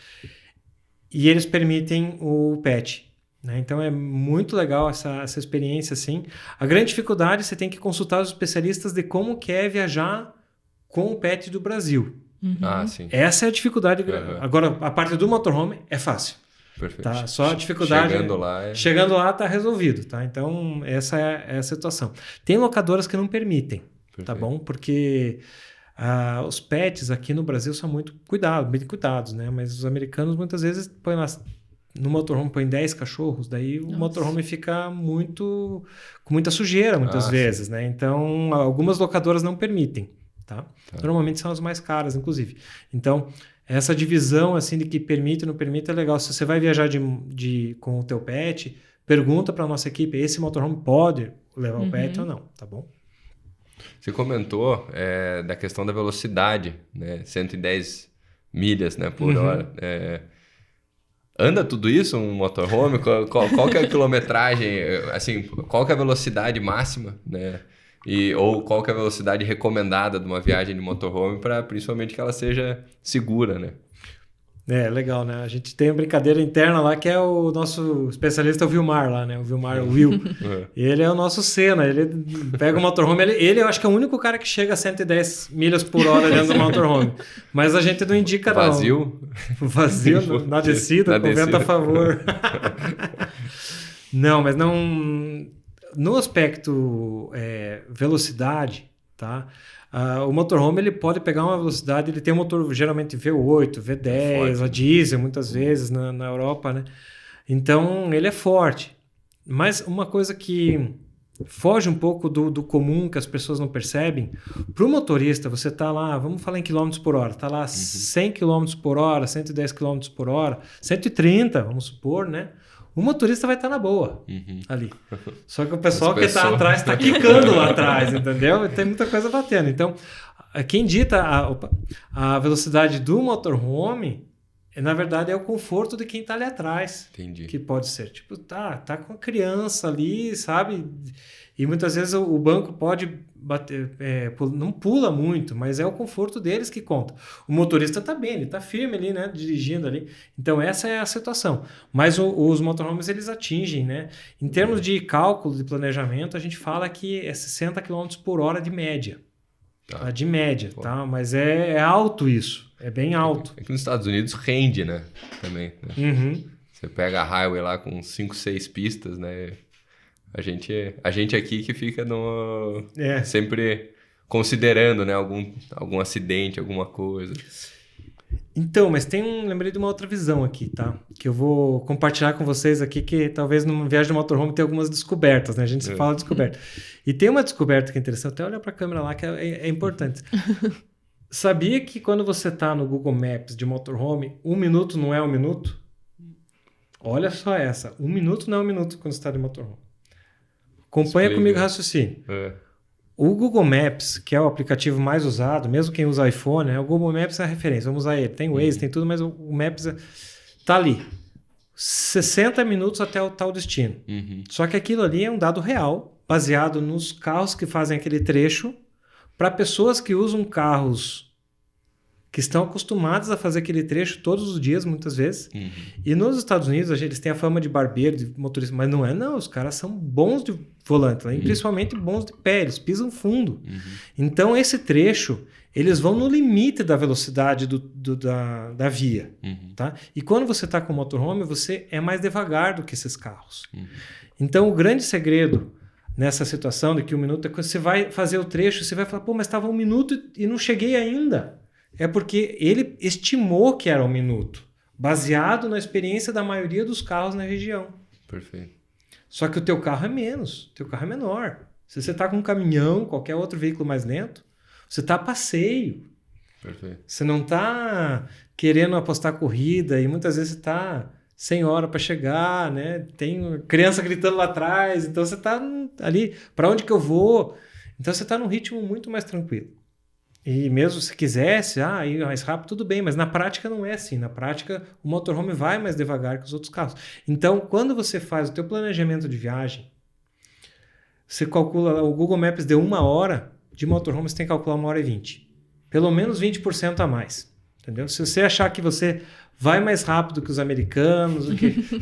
E eles permitem o pet. né? Então é muito legal essa experiência, assim. A grande dificuldade, você tem que consultar os especialistas de como que é viajar com o pet do Brasil. Ah, sim. Essa é a dificuldade. Uhum. Agora, a parte do motorhome é fácil. Perfeito. Tá? Só a dificuldade... Chegando lá tá resolvido, tá? Então, essa é a situação. Tem locadoras que não permitem, tá bom? Porque os pets aqui no Brasil são muito bem cuidados, né? Mas os americanos muitas vezes põem lá... No motorhome põe 10 cachorros, daí o motorhome fica com muita sujeira muitas vezes, né? Então, algumas locadoras não permitem, tá? Normalmente são as mais caras, inclusive. Então, essa divisão assim de que permite e não permite é legal. Se você vai viajar com o teu pet, pergunta para a nossa equipe, esse motorhome pode levar o pet ou não, tá bom? Você comentou da questão da velocidade, né? 110 milhas, né, por hora. Anda tudo isso um motorhome? Qual que é a quilometragem? Assim, qual que é a velocidade máxima, né? Ou qual que é a velocidade recomendada de uma viagem de motorhome para principalmente que ela seja segura, né? Legal, né? A gente tem uma brincadeira interna lá que é o nosso especialista, o Vilmar lá, né? O Will. Ele é o nosso Senna. Ele pega o motorhome. Ele eu acho que é o único cara que chega a 110 milhas por hora dentro do motorhome. Mas a gente não indica, não. Vazio, na descida, com vento a favor. Não, mas não... No aspecto velocidade, tá? O motorhome ele pode pegar uma velocidade, ele tem um motor geralmente V8, V10, a diesel muitas vezes na Europa, né? Então ele é forte. Mas uma coisa que foge um pouco do comum, que as pessoas não percebem, para o motorista você tá lá, vamos falar em quilômetros por hora, tá lá 100 km por hora, 110 km por hora, 130, vamos supor, né? O motorista vai estar na boa ali. Só que o pessoal que está atrás está quicando lá atrás, entendeu? Tem muita coisa batendo. Então, quem dita a velocidade do motorhome, na verdade, é o conforto de quem está ali atrás. Entendi. Que pode ser. Tipo, tá com a criança ali, sabe? E muitas vezes o banco pode bater, não pula muito, mas é o conforto deles que conta. O motorista está bem, ele está firme ali, né, dirigindo ali. Então essa é a situação. Mas os motorhomes eles atingem, né? Em termos de cálculo de planejamento, a gente fala que é 60 km por hora de média. Tá? De média, tá? Mas é alto isso, é bem alto. Aqui nos Estados Unidos rende, né? Também. Né? Você pega a highway lá com 5, 6 pistas, né? A gente aqui que fica sempre considerando, né, algum acidente, alguma coisa. Então, mas lembrei de uma outra visão aqui, tá? Que eu vou compartilhar com vocês aqui, que talvez numa viagem de motorhome tenha algumas descobertas, né? A gente se fala de descoberta. E tem uma descoberta que é interessante, até olhar para a câmera lá, que é importante. Sabia que quando você está no Google Maps de motorhome, 1 minuto não é 1 minuto? Olha só essa. 1 minuto não é 1 minuto quando você está de motorhome. Acompanha comigo o raciocínio. O Google Maps, que é o aplicativo mais usado, mesmo quem usa iPhone, o Google Maps é a referência, vamos usar ele. Tem o Waze, tem tudo, mas o Maps está ali. 60 minutos até o tal destino. Só que aquilo ali é um dado real, baseado nos carros que fazem aquele trecho, para pessoas que usam carros que estão acostumados a fazer aquele trecho todos os dias, muitas vezes. E nos Estados Unidos, eles têm a fama de barbeiro, de motorista, mas não, os caras são bons de volante, e principalmente bons de pé, eles pisam fundo. Então, esse trecho, eles vão no limite da velocidade da via. Tá? E quando você está com o motorhome, você é mais devagar do que esses carros. Então, o grande segredo nessa situação de que 1 minuto é quando você vai fazer o trecho, você vai falar, pô, mas estava 1 minuto e não cheguei ainda. É porque ele estimou que era 1 minuto, baseado na experiência da maioria dos carros na região. Perfeito. Só que o teu carro é menos, o teu carro é menor. Se você está com um caminhão, qualquer outro veículo mais lento, você está a passeio. Perfeito. Você não está querendo apostar corrida e muitas vezes você está 100 horas para chegar, né? Tem criança gritando lá atrás, então você está ali, para onde que eu vou? Então você está num ritmo muito mais tranquilo. E mesmo se quisesse ir mais rápido, tudo bem, mas na prática não é assim. Na prática, o motorhome vai mais devagar que os outros carros. Então, quando você faz o teu planejamento de viagem, você calcula, o Google Maps deu 1 hora, de motorhome você tem que calcular 1h20. Pelo menos 20% a mais. entendeu? Se você achar que você vai mais rápido que os americanos,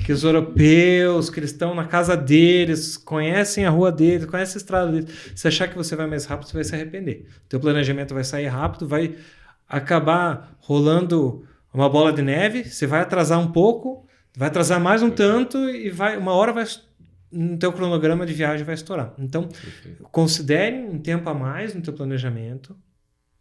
que os europeus, que eles estão na casa deles, conhecem a rua deles, conhecem a estrada deles, se achar que você vai mais rápido, você vai se arrepender. Teu planejamento vai sair rápido, vai acabar rolando uma bola de neve, você vai atrasar um pouco, vai atrasar mais um tanto e uma hora no teu cronograma de viagem vai estourar. Então, considere um tempo a mais no teu planejamento.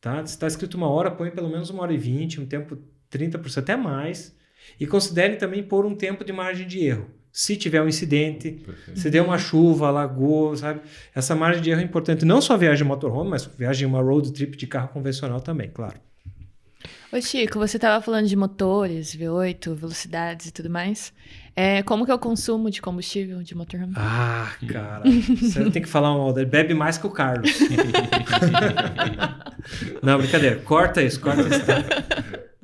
Tá? Se está escrito 1 hora, põe pelo menos 1h20, um tempo 30%, até mais. E considere também pôr um tempo de margem de erro. Se tiver um incidente, se der uma chuva, alagou, sabe? Essa margem de erro é importante. Não só viagem de motorhome, mas viagem uma road trip de carro convencional também, claro. Ô Chico, você estava falando de motores, V8, velocidades e tudo mais. Como que é o consumo de combustível de motorhome? Ah, cara. Você tem que falar ele bebe mais que o Carlos. Não, brincadeira. Corta isso, tá?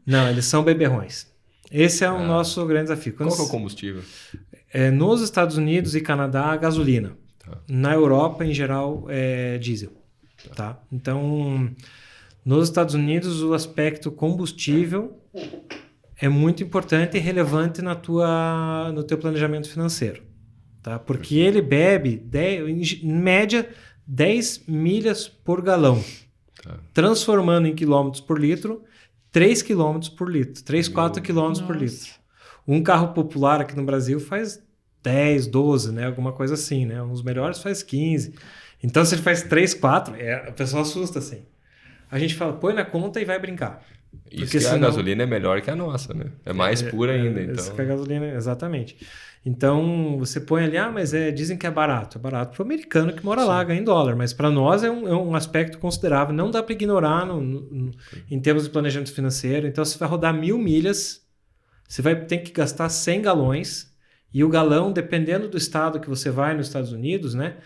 Não, eles são beberrões. Esse é o nosso grande desafio. Qual que é o combustível? Nos Estados Unidos e Canadá, gasolina. Tá. Na Europa, em geral, é diesel. Tá? Então, nos Estados Unidos, o aspecto combustível é muito importante e relevante no teu planejamento financeiro. Tá? Porque ele bebe, em média, 10 milhas por galão. Tá. Transformando em quilômetros por litro, 3 quilômetros por litro. 3, 4 quilômetros por litro. Um carro popular aqui no Brasil faz 10, 12, né? Alguma coisa assim, né? Os melhores faz 15. Então, se ele faz 3, 4, a pessoa assusta assim. A gente fala, põe na conta e vai brincar. Isso que senão, a gasolina é melhor que a nossa, né? É mais pura ainda, então. Isso que a gasolina, exatamente. Então, você põe ali, mas dizem que é barato. É barato para o americano que mora lá, ganha em dólar. Mas para nós é um aspecto considerável. Não dá para ignorar em termos de planejamento financeiro. Então, você vai rodar 1.000 milhas, você vai ter que gastar 100 galões. E o galão, dependendo do estado que você vai nos Estados Unidos, né?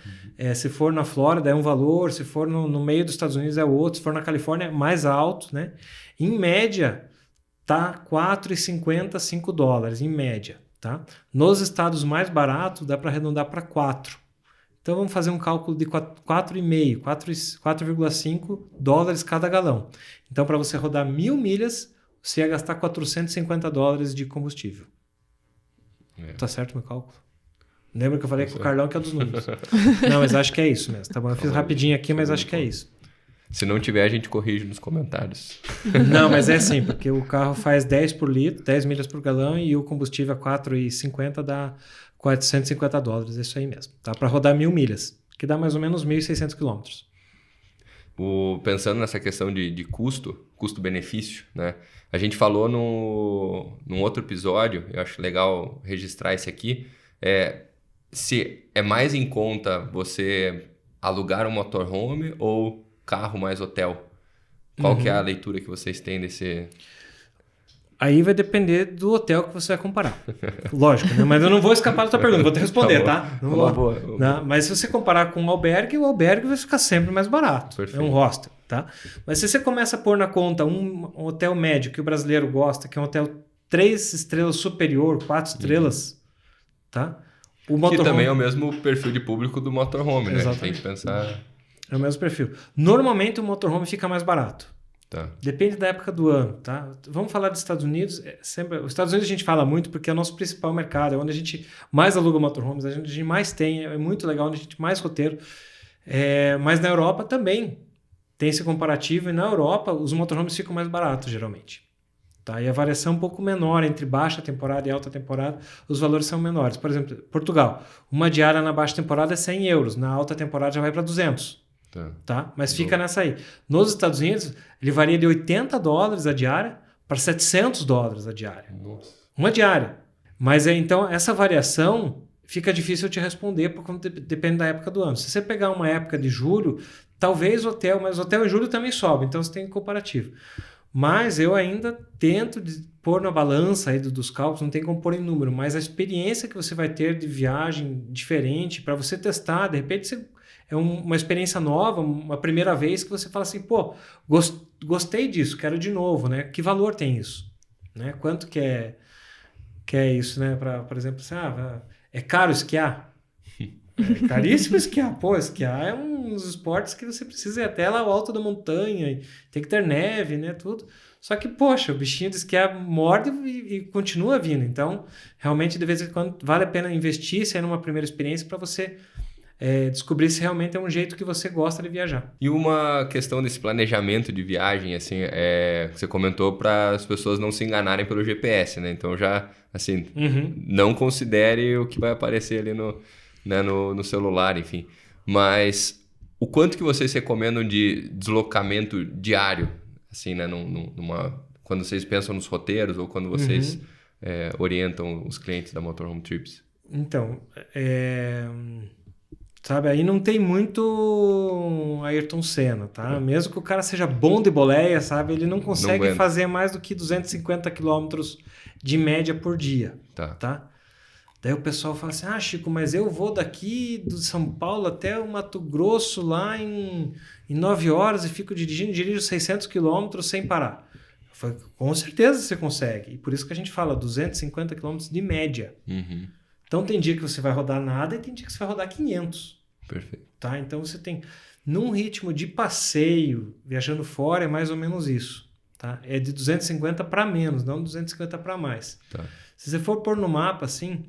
Se for na Flórida é um valor, se for no meio dos Estados Unidos é outro, se for na Califórnia é mais alto, né? Em média, tá $4,50, $5, em média. Tá? Nos estados mais baratos, dá para arredondar para 4. Então, vamos fazer um cálculo de 4,5, $4,5 cada galão. Então, para você rodar 1.000 milhas, você ia gastar $450 de combustível. Tá certo meu cálculo? Lembra que eu falei com o Carlão que é dos números. Não, mas acho que é isso mesmo. Tá bom? Eu fiz rapidinho aqui, mas acho que é isso. Se não tiver, a gente corrige nos comentários. Não, mas é assim, porque o carro faz 10 por litro, 10 milhas por galão e o combustível a $4,50 dá $450. É isso aí mesmo. Tá para rodar 1.000 milhas, que dá mais ou menos 1.600 quilômetros. Pensando nessa questão de custo-benefício, né? A gente falou num outro episódio, eu acho legal registrar esse aqui, se é mais em conta você alugar um motorhome ou carro mais hotel. Qual que é a leitura que vocês têm desse... Aí vai depender do hotel que você vai comparar. Lógico, né? Mas eu não vou escapar da tua pergunta, vou te responder, tá? Não vou. Boa. Não, mas se você comparar com um albergue, o albergue vai ficar sempre mais barato. Perfeito. É um hostel, tá? Mas se você começa a pôr na conta um hotel médio que o brasileiro gosta, que é um hotel 3 estrelas superior, 4 estrelas, tá? O motorhome... Que também é o mesmo perfil de público do motorhome, né? Exatamente. Tem que pensar... É o mesmo perfil. Normalmente o motorhome fica mais barato. Tá. Depende da época do ano, tá? Vamos falar dos Estados Unidos. Os Estados Unidos a gente fala muito porque é o nosso principal mercado, é onde a gente mais aluga motorhomes, onde a gente mais tem, é muito legal, onde a gente mais roteiro. Mas na Europa também tem esse comparativo, e na Europa os motorhomes ficam mais baratos, geralmente. Tá? E a variação é um pouco menor entre baixa temporada e alta temporada, os valores são menores. Por exemplo, Portugal, uma diária na baixa temporada é €100, na alta temporada já vai para 200. Tá? Mas fica nessa aí. Nos Estados Unidos, ele varia de $80 a diária para $700 a diária. Nossa. Uma diária. Mas então, essa variação fica difícil de responder porque depende da época do ano. Se você pegar uma época de julho, talvez hotel, mas hotel em julho também sobe, então você tem comparativo. Mas eu ainda tento pôr na balança aí dos cálculos, não tem como pôr em número, mas a experiência que você vai ter de viagem diferente para você testar, de repente você... É uma experiência nova, uma primeira vez que você fala assim, pô, gostei disso, quero de novo, né? Que valor tem isso? Né? Quanto que é isso, né? Por exemplo, assim, é caro esquiar? É caríssimo esquiar. Pô, esquiar é um dos esportes que você precisa ir até lá ao alto da montanha, tem que ter neve, né? Tudo. Só que, poxa, o bichinho de esquiar morde e continua vindo. Então, realmente, de vez em quando, vale a pena investir, se é numa primeira experiência, para você descobrir se realmente é um jeito que você gosta de viajar. E uma questão desse planejamento de viagem, assim, você comentou para as pessoas não se enganarem pelo GPS, né? Então já, assim, não considere o que vai aparecer ali no celular, enfim. Mas o quanto que vocês recomendam de deslocamento diário, assim, né? Quando vocês pensam nos roteiros ou quando vocês orientam os clientes da Motorhome Trips? Então, sabe, aí não tem muito Ayrton Senna, tá? Mesmo que o cara seja bom de boleia, sabe, ele não consegue fazer mais do que 250 quilômetros de média por dia, tá? Daí o pessoal fala assim, Chico, mas eu vou daqui de São Paulo até o Mato Grosso lá em 9 horas e fico dirijo 600 quilômetros sem parar. Eu falei, com certeza você consegue. E por isso que a gente fala 250 quilômetros de média. Então tem dia que você vai rodar nada e tem dia que você vai rodar 500. Perfeito. Tá? Então você tem, num ritmo de passeio, viajando fora, é mais ou menos isso. Tá? É de 250 para menos, não 250 para mais. Tá. Se você for pôr no mapa, assim,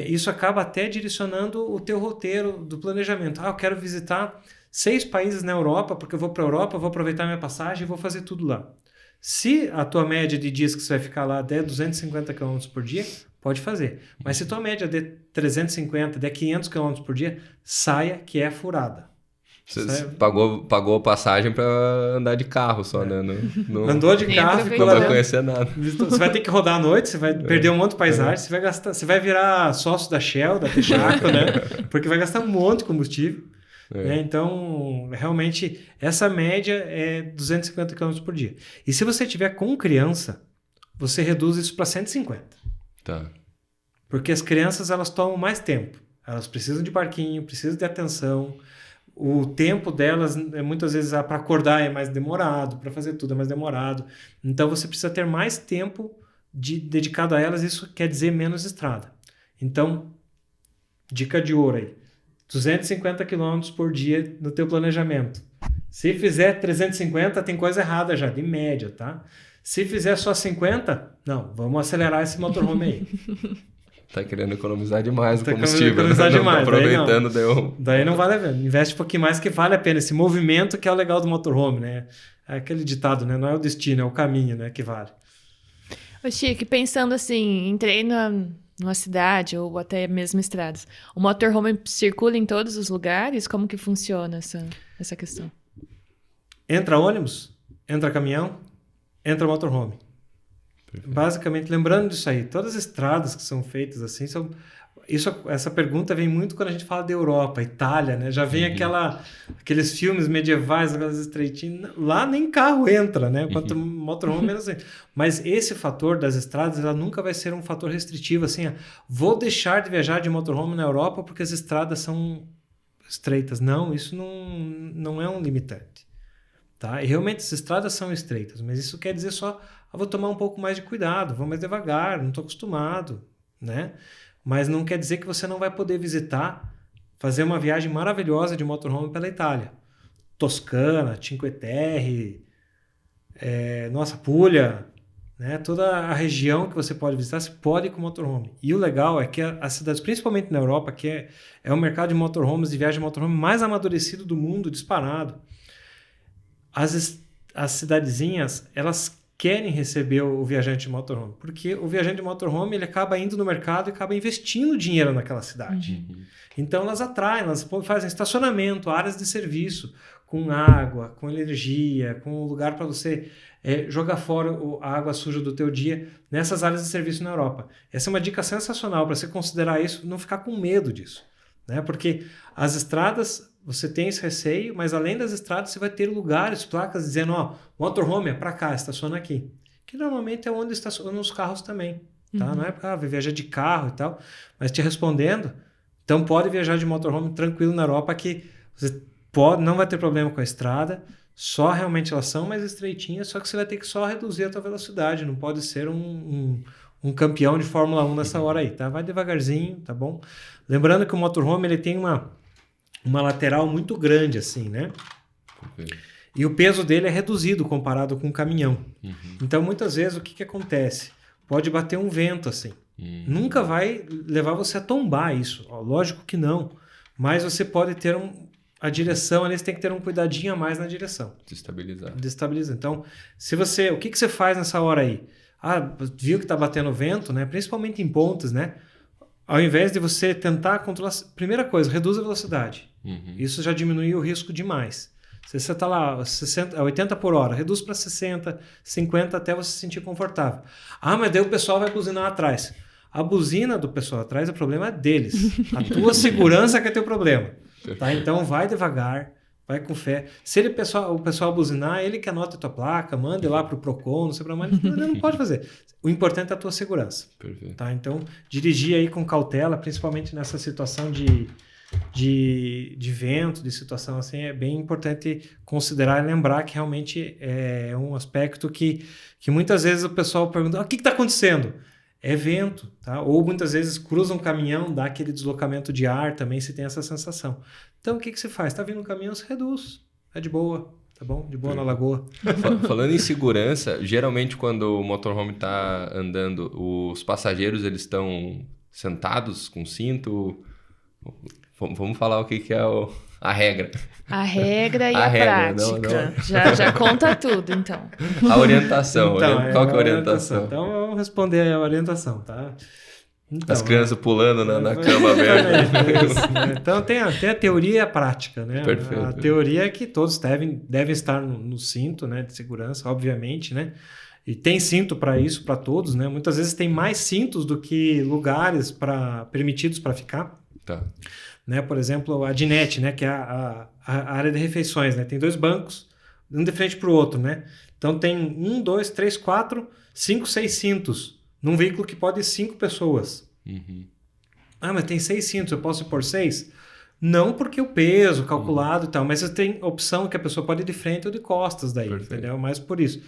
isso acaba até direcionando o teu roteiro do planejamento. Eu quero visitar 6 países na Europa, porque eu vou para a Europa, vou aproveitar minha passagem e vou fazer tudo lá. Se a tua média de dias que você vai ficar lá der 250 km por dia, pode fazer. Mas se tua média der 350, der 500 km por dia, saia que é furada. Você pagou passagem para andar de carro só, né? Andou de carro, não vai conhecer nada. Você vai ter que rodar à noite, você vai perder um monte de paisagem, você vai virar sócio da Shell, da Texaco, né? Porque vai gastar um monte de combustível. Então, realmente, essa média é 250 km por dia. E se você tiver com criança, você reduz isso para 150. Tá. Porque as crianças, elas tomam mais tempo. Elas precisam de barquinho, precisam de atenção. O tempo delas, muitas vezes, para acordar é mais demorado, para fazer tudo é mais demorado. Então, você precisa ter mais tempo dedicado a elas. Isso quer dizer menos estrada. Então, dica de ouro aí. 250 km por dia no teu planejamento. Se fizer 350, tem coisa errada já, de média, tá? Se fizer só 50, não, vamos acelerar esse motorhome aí. Tá querendo economizar demais o combustível. Economizar demais. Tá aproveitando, daí não vale a pena. Investe um pouquinho mais que vale a pena. Esse movimento que é o legal do motorhome, né? É aquele ditado, né? Não é o destino, é o caminho, né? Que vale. Ô Chico, pensando assim, entrei numa cidade ou até mesmo estradas. O motorhome circula em todos os lugares? Como que funciona essa questão? Entra ônibus, entra caminhão, entra motorhome. Perfeito. Basicamente, lembrando disso aí, todas as estradas que são feitas assim, essa pergunta vem muito quando a gente fala da Europa, Itália, né? Já vem aqueles filmes medievais, aquelas estreitinhas, lá nem carro entra, né? Quanto motorhome, menos assim. Mas esse fator das estradas, ela nunca vai ser um fator restritivo, assim, vou deixar de viajar de motorhome na Europa porque as estradas são estreitas. Não, isso não é um limitante. Tá? E realmente as estradas são estreitas, mas isso quer dizer só, vou tomar um pouco mais de cuidado, vou mais devagar, não estou acostumado, né? Mas não quer dizer que você não vai poder visitar, fazer uma viagem maravilhosa de motorhome pela Itália. Toscana, Cinque Terre, Puglia, né? Toda a região que você pode visitar, você pode ir com motorhome. E o legal é que as cidades, principalmente na Europa, que é o mercado de motorhomes, de viagem de motorhome mais amadurecido do mundo, disparado. As cidadezinhas, elas querem receber o viajante de motorhome, porque o viajante de motorhome ele acaba indo no mercado e acaba investindo dinheiro naquela cidade. Então elas atraem, elas fazem estacionamento, áreas de serviço, com água, com energia, com lugar para você jogar fora a água suja do teu dia nessas áreas de serviço na Europa. Essa é uma dica sensacional para você considerar isso, não ficar com medo disso, né? Porque as estradas, você tem esse receio, mas além das estradas você vai ter lugares, placas dizendo, motorhome é para cá, estaciona aqui. Que normalmente é onde estacionam os carros também, tá? Não é para viajar de carro e tal, mas te respondendo, então pode viajar de motorhome tranquilo na Europa que você não vai ter problema com a estrada, só realmente elas são mais estreitinhas, só que você vai ter que só reduzir a tua velocidade, não pode ser um campeão de Fórmula 1 nessa hora aí, tá? Vai devagarzinho, tá bom? Lembrando que o motorhome ele tem uma lateral muito grande, assim, né? E o peso dele é reduzido comparado com um caminhão. Então, muitas vezes, o que acontece? Pode bater um vento assim. Nunca vai levar você a tombar isso. Ó, lógico que não. Mas você pode ter a direção, ali você tem que ter um cuidadinho a mais na direção. Destabilizar. Então, o que você faz nessa hora aí? Viu que está batendo vento, né? Principalmente em pontes, né? Ao invés de você tentar controlar... Primeira coisa, reduz a velocidade. Isso já diminui o risco demais. Se você está lá 80 por hora, reduz para 60, 50 até você se sentir confortável. Mas daí o pessoal vai buzinar atrás. A buzina do pessoal atrás, o problema é deles. A tua segurança que é teu problema. Tá? Então vai devagar, vai com fé. Se o pessoal buzinar, ele que anota a tua placa, manda lá para o Procon, não sei para mais, ele não pode fazer. O importante é a tua segurança. Perfeito. Tá? Então, dirigir aí com cautela, principalmente nessa situação de vento, de situação assim, é bem importante considerar e lembrar que realmente é um aspecto que muitas vezes o pessoal pergunta, o que está acontecendo? É vento, tá? Ou muitas vezes cruza um caminhão, dá aquele deslocamento de ar também, se tem essa sensação. Então, o que você faz? Está vindo um caminhão, você reduz. É de boa, tá bom? De boa na lagoa. Falando em segurança, geralmente quando o motorhome está andando, os passageiros eles estão sentados com cinto. Vamos falar o que é a regra. A regra e a regra, prática. Já conta tudo, então. A orientação. Então, qual que é a orientação? Então, vamos responder a orientação, tá? Então, as crianças pulando na cama aberta. Então, tem a teoria e a prática, né? Perfeito. A teoria é que todos devem estar no cinto, né, de segurança, obviamente, né? E tem cinto para isso, para todos, né? Muitas vezes tem mais cintos do que lugares permitidos para ficar. Tá. Né? Por exemplo, a dinette, né? Que é a área de refeições, né? Tem 2 bancos, um de frente para o outro, né? Então tem 1, 2, 3, 4, 5, 6 cintos num veículo que pode ir 5 pessoas. Mas tem 6 cintos, eu posso ir por 6? Não porque o peso calculado e tal, mas você tem opção que a pessoa pode ir de frente ou de costas daí, entendeu? Mais por isso.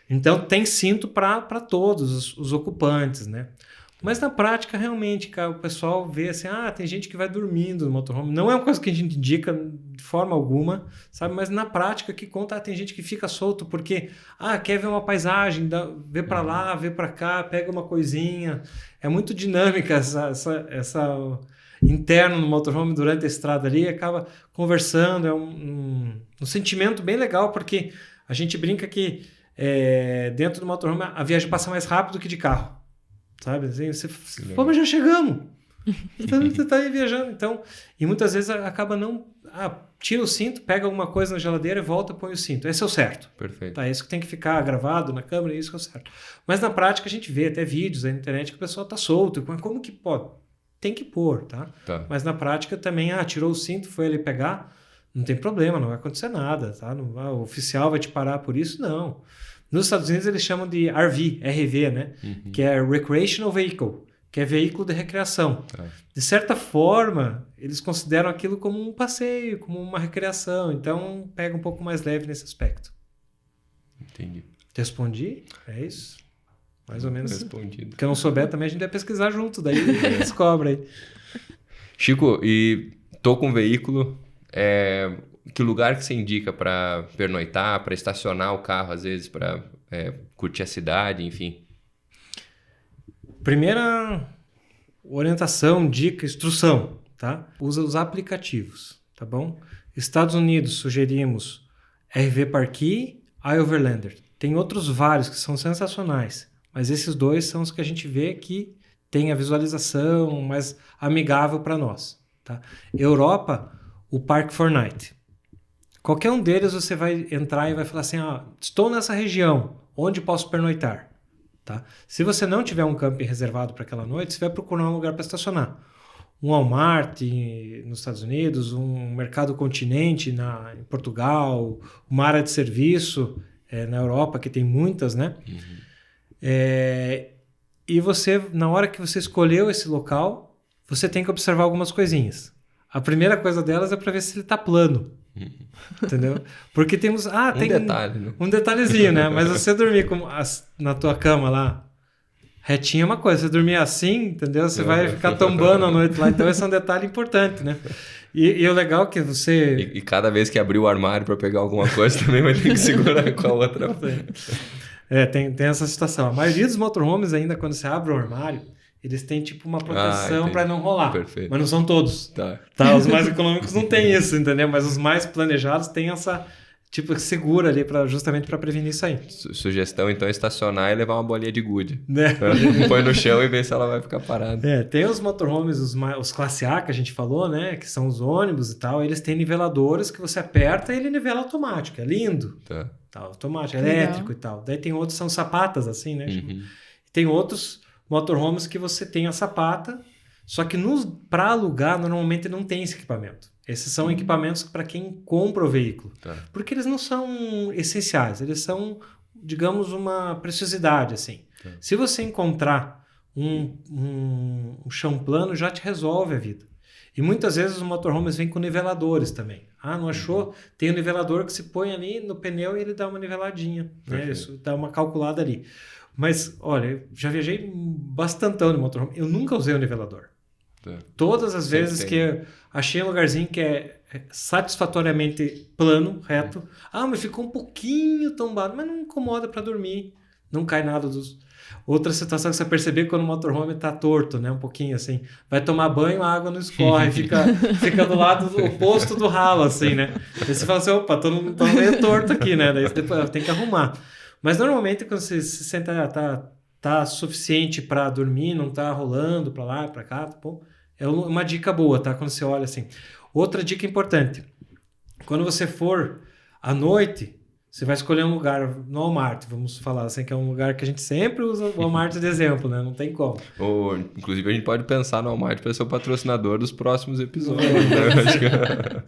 Então tem cinto para todos os ocupantes, né? Mas na prática, realmente, cara, o pessoal vê assim, tem gente que vai dormindo no motorhome. Não é uma coisa que a gente indica de forma alguma, sabe? Mas na prática, que conta, tem gente que fica solto porque, quer ver uma paisagem, vê para lá, vê para cá, pega uma coisinha. É muito dinâmica essa interno no motorhome durante a estrada ali, acaba conversando. É um sentimento bem legal, porque a gente brinca que dentro do motorhome a viagem passa mais rápido que de carro. Sabe? Assim, mas já chegamos. Você tá aí viajando. Então, e muitas vezes acaba não... tira o cinto, pega alguma coisa na geladeira e volta e põe o cinto. Esse é o certo. Perfeito. Tá, isso que tem que ficar gravado na câmera, isso que é o certo. Mas na prática a gente vê até vídeos aí na internet que o pessoal tá solto. Como que pode? Tem que pôr, tá? Mas na prática também, tirou o cinto, foi ali pegar, não tem problema, não vai acontecer nada, tá? O oficial vai te parar por isso, não. Nos Estados Unidos eles chamam de RV, né? Que é Recreational Vehicle, que é veículo de recreação. De certa forma, eles consideram aquilo como um passeio, como uma recreação. Então, pega um pouco mais leve nesse aspecto. Entendi. Respondi? É isso? Mais ou menos. Respondido. Se eu não souber também, a gente vai pesquisar junto, daí descobre aí. Chico, e tô com um veículo... Que lugar que você indica para pernoitar, para estacionar o carro, às vezes, para curtir a cidade, enfim? Primeira orientação, dica, instrução, tá? Usa os aplicativos, tá bom? Estados Unidos, sugerimos RV Parky, iOverlander. Tem outros vários que são sensacionais, mas esses 2 são os que a gente vê que tem a visualização mais amigável para nós, tá? Europa, o Park4Night. Qualquer um deles você vai entrar e vai falar assim, estou nessa região, onde posso pernoitar? Tá? Se você não tiver um camping reservado para aquela noite, você vai procurar um lugar para estacionar. Um Walmart nos Estados Unidos, um Mercado Continente em Portugal, uma área de serviço na Europa, que tem muitas, né? E você, na hora que você escolheu esse local, você tem que observar algumas coisinhas. A primeira coisa delas é para ver se ele está plano. Entendeu? Porque temos... tem detalhe, né? Um detalhezinho, né? Mas você dormir na tua cama lá, retinho é uma coisa. Você dormir assim, entendeu? Você vai ficar tombando à noite lá. Então esse é um detalhe importante, né? E o legal é que você... E cada vez que abrir o armário para pegar alguma coisa, também vai ter que segurar com a outra. Tem essa situação. A maioria dos motorhomes ainda, quando você abre o armário, eles têm tipo uma proteção para não rolar. Perfeito. Mas não são todos. Tá. Os mais econômicos não têm isso, entendeu? Mas os mais planejados têm essa... Tipo, segura ali justamente para prevenir isso aí. Sugestão, então, é estacionar e levar uma bolinha de gude. Né? Põe no chão e vê se ela vai ficar parada. Tem os motorhomes, os classe A que a gente falou, né? Que são os ônibus e tal. Eles têm niveladores que você aperta e ele nivela automático. É lindo. Tá. Automático, elétrico e tal. Daí tem outros, são sapatas assim, né? Uhum. Tem outros motorhomes que você tem a sapata, só que para alugar, normalmente não tem esse equipamento. Esses são equipamentos para quem compra o veículo. Tá. Porque eles não são essenciais, eles são, digamos, uma preciosidade, assim. Tá. Se você encontrar um chão plano, já te resolve a vida. E muitas vezes os motorhomes vêm com niveladores também. Não achou? Tem um nivelador que se põe ali no pneu e ele dá uma niveladinha. Né? Isso dá uma calculada ali. Mas, olha, eu já viajei bastantão de motorhome. Eu nunca usei o nivelador. Tá. Todas as vezes que eu achei um lugarzinho que é satisfatoriamente plano, reto. Mas ficou um pouquinho tombado, mas não incomoda para dormir. Não cai nada dos... Outra situação que você perceber quando o motorhome tá torto, né? Um pouquinho assim. Vai tomar banho, a água não escorre, fica do lado oposto do ralo, assim, né? Aí você fala assim, opa, tô meio torto aqui, né? Daí depois tem que arrumar. Mas normalmente quando você se senta, tá suficiente para dormir, não tá rolando para lá, para cá, bom, é uma dica boa, tá? Quando você olha assim. Outra dica importante. Quando você for à noite, você vai escolher um lugar no Walmart, vamos falar assim, que é um lugar que a gente sempre usa o Walmart de exemplo, né? Não tem como. Inclusive, a gente pode pensar no Walmart para ser o patrocinador dos próximos episódios. Né?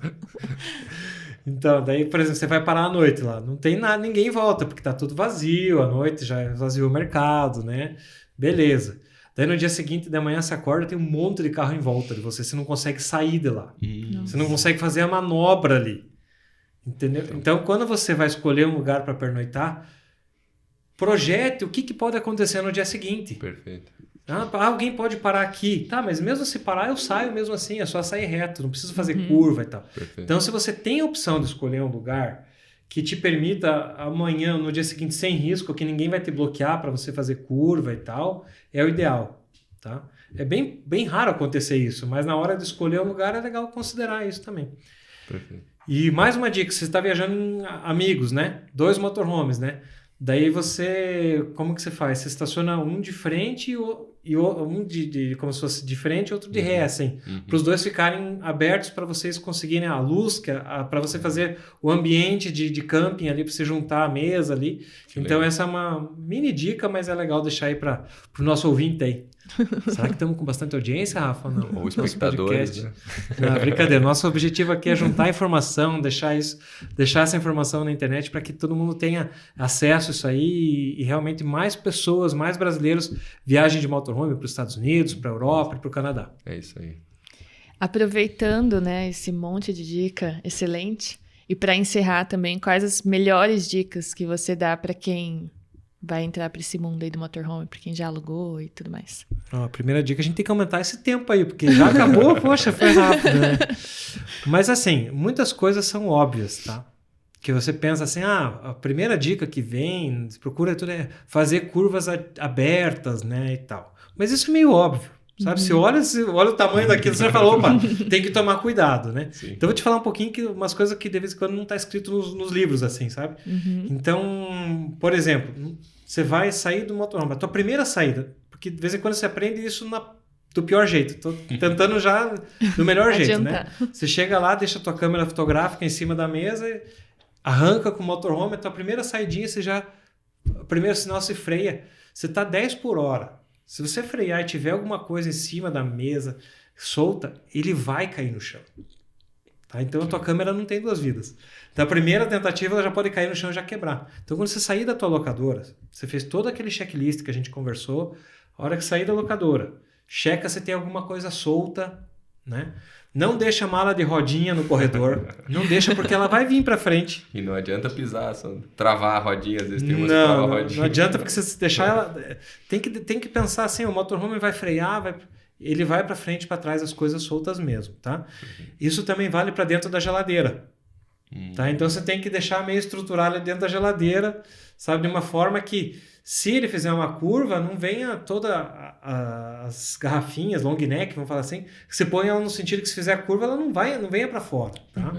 Então, daí, por exemplo, você vai parar à noite lá, não tem nada, ninguém volta, porque tá tudo vazio, à noite já vazio o mercado, né? Beleza. Daí no dia seguinte, de manhã, você acorda, tem um monte de carro em volta de você não consegue sair de lá. Você não consegue fazer a manobra ali. Entendeu? Então, quando você vai escolher um lugar para pernoitar, projete o que pode acontecer no dia seguinte. Perfeito. Alguém pode parar aqui. Tá, mas mesmo se parar, eu saio mesmo assim. É só sair reto, não preciso fazer curva e tal. Perfeito. Então, se você tem a opção de escolher um lugar que te permita amanhã, no dia seguinte, sem risco, que ninguém vai te bloquear para você fazer curva e tal, é o ideal. Tá? É bem raro acontecer isso, mas na hora de escolher um lugar é legal considerar isso também. Perfeito. E mais uma dica, você está viajando em amigos, né? 2 motorhomes, né? Daí como que você faz? Você estaciona um de frente e um como se fosse de frente e outro de ré, assim. Para os dois ficarem abertos para vocês conseguirem a luz, para você fazer o ambiente de camping ali, para você juntar a mesa ali. Então essa é uma mini dica, mas é legal deixar aí para o nosso ouvinte aí. Será que estamos com bastante audiência, Rafa? Não. Ou espectadores, né? Não, brincadeira. Nosso objetivo aqui é juntar informação, deixar essa informação na internet para que todo mundo tenha acesso a isso aí e realmente mais pessoas, mais brasileiros viajem de motorhome para os Estados Unidos, para a Europa e para o Canadá. É isso aí. Aproveitando, né, esse monte de dica excelente, e para encerrar também, quais as melhores dicas que você dá para quem vai entrar para esse mundo aí do motorhome, para quem já alugou e tudo mais? A primeira dica, a gente tem que aumentar esse tempo aí, porque já acabou, poxa, foi rápido, né? Mas assim, muitas coisas são óbvias, tá? Que você pensa assim, a primeira dica que vem, procura tudo é fazer curvas abertas, né, e tal. Mas isso é meio óbvio, sabe? Você olha o tamanho daquilo, você fala, opa, tem que tomar cuidado, né? Sim. Então eu vou te falar um pouquinho umas coisas que de vez em quando não está escrito nos livros, assim, sabe? Então, por exemplo, você vai sair do motorhome, a tua primeira saída, porque de vez em quando você aprende isso do pior jeito. Tô tentando já do melhor jeito, né? Você chega lá, deixa a tua câmera fotográfica em cima da mesa, arranca com o motorhome, a tua primeira saidinha, o primeiro sinal se freia. Você tá 10 por hora. Se você frear e tiver alguma coisa em cima da mesa solta, ele vai cair no chão. Tá? Então a tua câmera não tem 2 vidas. Então a primeira tentativa ela já pode cair no chão e já quebrar. Então quando você sair da tua locadora, você fez todo aquele checklist que a gente conversou, a hora que sair da locadora, checa se tem alguma coisa solta, né? Não deixa a mala de rodinha no corredor. Não deixa porque ela vai vir para frente. E não adianta pisar, só travar a rodinha, às vezes tem umas que travam a rodinha. Não adianta porque se deixar ela... Tem que pensar assim, o motorhome vai frear, ele vai para frente e para trás as coisas soltas mesmo, tá? Isso também vale para dentro da geladeira. Tá? Então você tem que deixar meio estruturado ali dentro da geladeira, sabe? De uma forma que, se ele fizer uma curva, não venha todas as garrafinhas, long neck, vamos falar assim, que você põe ela no sentido que, se fizer a curva, ela não venha para fora. Tá?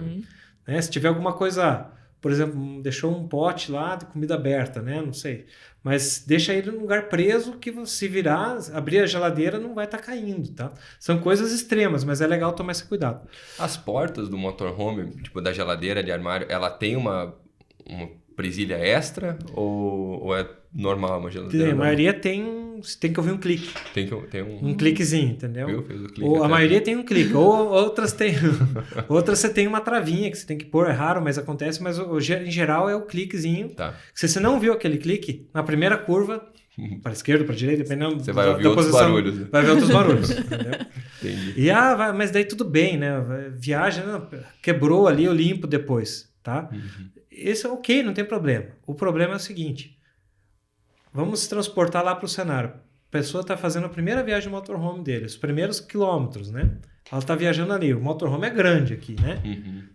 Né? Se tiver alguma coisa, por exemplo, deixou um pote lá de comida aberta, né? Não sei. Mas deixa ele num lugar preso que, se virar, abrir a geladeira, não vai estar caindo, tá? São coisas extremas, mas é legal tomar esse cuidado. As portas do motorhome, tipo da geladeira, de armário, ela tem uma presilha extra ou é normal uma geladeira? A maioria tem que ouvir um clique. Tem um cliquezinho, entendeu? Viu? Fez o clique Ou a até. maioria tem um clique, ou outras tem. Outras você tem uma travinha que você tem que pôr, é raro, mas acontece, mas em geral é o cliquezinho. Tá. Se você não viu aquele clique, na primeira curva, para esquerda, para direita, dependendo Você vai ouvir da outros posição, barulhos. Né? vai ver outros barulhos. Entendeu? Entendi. Mas daí tudo bem, né? Viagem, não, quebrou ali, eu limpo depois, tá? Esse é ok, não tem problema. O problema é o seguinte: vamos se transportar lá para o cenário. A pessoa está fazendo a primeira viagem de motorhome dele, os primeiros quilômetros, né? Ela está viajando ali. O motorhome é grande aqui, né?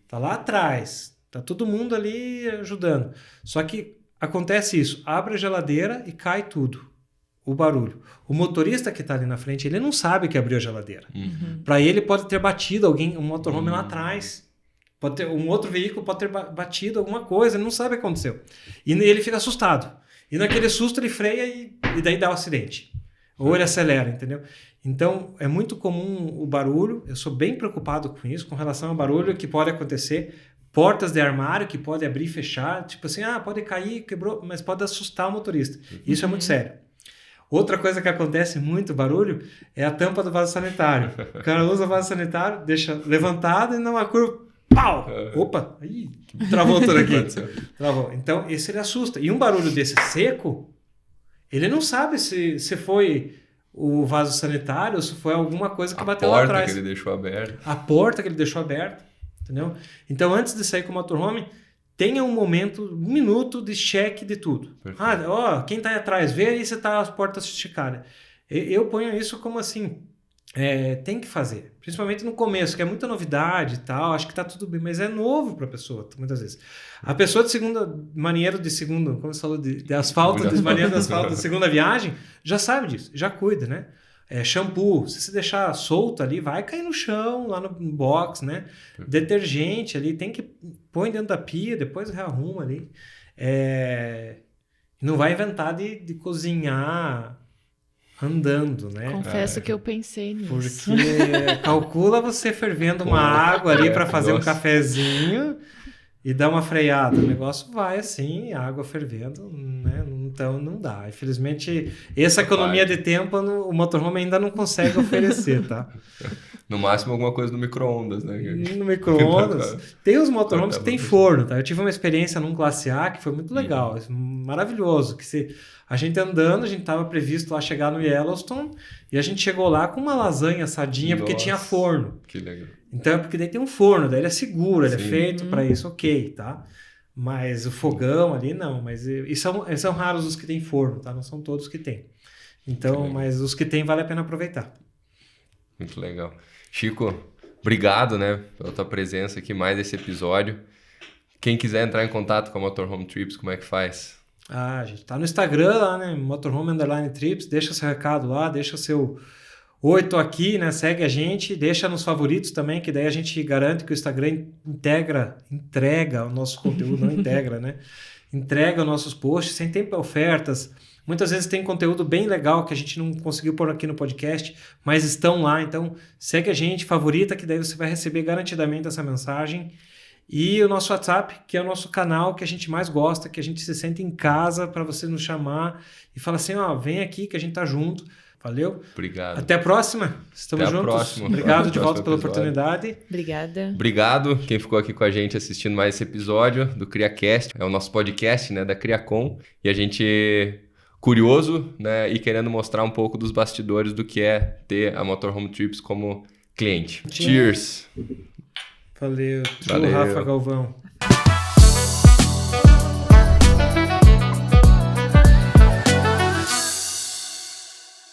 Tá lá atrás, tá todo mundo ali ajudando. Só que acontece isso: abre a geladeira e cai tudo, o barulho. O motorista que está ali na frente, ele não sabe que abriu a geladeira. Para ele pode ter batido um motorhome lá atrás. Pode ter, um outro veículo pode ter batido alguma coisa, ele não sabe o que aconteceu. E ele fica assustado. E naquele susto ele freia e daí dá o acidente. Ou ele acelera, entendeu? Então, é muito comum o barulho. Eu sou bem preocupado com isso, com relação ao barulho que pode acontecer. Portas de armário que pode abrir e fechar. Tipo assim, pode cair, quebrou, mas pode assustar o motorista. Isso é muito sério. Outra coisa que acontece muito barulho é a tampa do vaso sanitário. O cara usa o vaso sanitário, deixa levantado e numa curva, pau! Opa! Ih, travou tudo aqui. Travou. Então, esse ele assusta. E um barulho desse seco, ele não sabe se foi o vaso sanitário ou se foi alguma coisa que bateu lá atrás. A porta que ele deixou aberta. A porta que ele deixou aberta, entendeu? Então, antes de sair com o motorhome, tenha um minuto de cheque de tudo. Perfeito. Quem está aí atrás, vê aí se tá as portas esticadas. Eu ponho isso como assim, tem que fazer. Principalmente no começo, que é muita novidade e tal, acho que tá tudo bem, mas é novo para a pessoa, muitas vezes. A pessoa marinheiro de segundo, como você falou, de asfalto, marinheiro de asfalto de segunda viagem, já sabe disso, já cuida, né? Shampoo, se você deixar solto ali, vai cair no chão, lá no box, né? Detergente ali, tem que põe dentro da pia, depois rearruma ali. Não vai inventar de cozinhar andando, né? Confesso que eu pensei nisso. Porque calcula você fervendo uma água ali para fazer um cafezinho e dar uma freada. O negócio vai assim, água fervendo, né? Então não dá. Infelizmente, essa economia de tempo o motorhome ainda não consegue oferecer, tá? No máximo alguma coisa no micro-ondas, né? No micro-ondas. Tem os motorhomes que tem forno, tá? Eu tive uma experiência num Classe A que foi muito legal, maravilhoso. Que a gente andando, a gente estava previsto lá chegar no Yellowstone e a gente chegou lá com uma lasanha assadinha porque tinha forno. Que legal. Então, porque daí tem um forno, daí ele é seguro, ele é feito para isso, ok, tá? Mas o fogão ali, não. E são raros os que tem forno, tá? Não são todos que tem. Então, mas os que tem vale a pena aproveitar. Muito legal. Chico, obrigado, né, pela tua presença aqui, mais esse episódio. Quem quiser entrar em contato com a Motorhome Trips, como é que faz? A gente tá no Instagram lá, né, Motorhome_Trips, deixa seu recado lá, deixa seu oi, tô aqui, né, segue a gente, deixa nos favoritos também, que daí a gente garante que o Instagram entrega o nosso conteúdo, não integra, né, entrega os nossos posts, sem ter ofertas. Muitas vezes tem conteúdo bem legal que a gente não conseguiu pôr aqui no podcast, mas estão lá. Então, segue a gente, favorita, que daí você vai receber garantidamente essa mensagem. E o nosso WhatsApp, que é o nosso canal que a gente mais gosta, que a gente se sente em casa para você nos chamar e falar assim, vem aqui que a gente tá junto. Valeu? Obrigado. Até a próxima. Estamos juntos. Próxima. Obrigado de volta pela oportunidade. Obrigada. Obrigado quem ficou aqui com a gente assistindo mais esse episódio do CriaCast. É o nosso podcast, né, da Criacom. E a gente... curioso, né, e querendo mostrar um pouco dos bastidores do que é ter a Motorhome Trips como cliente. Cheers! Valeu. Valeu. Rafa Galvão.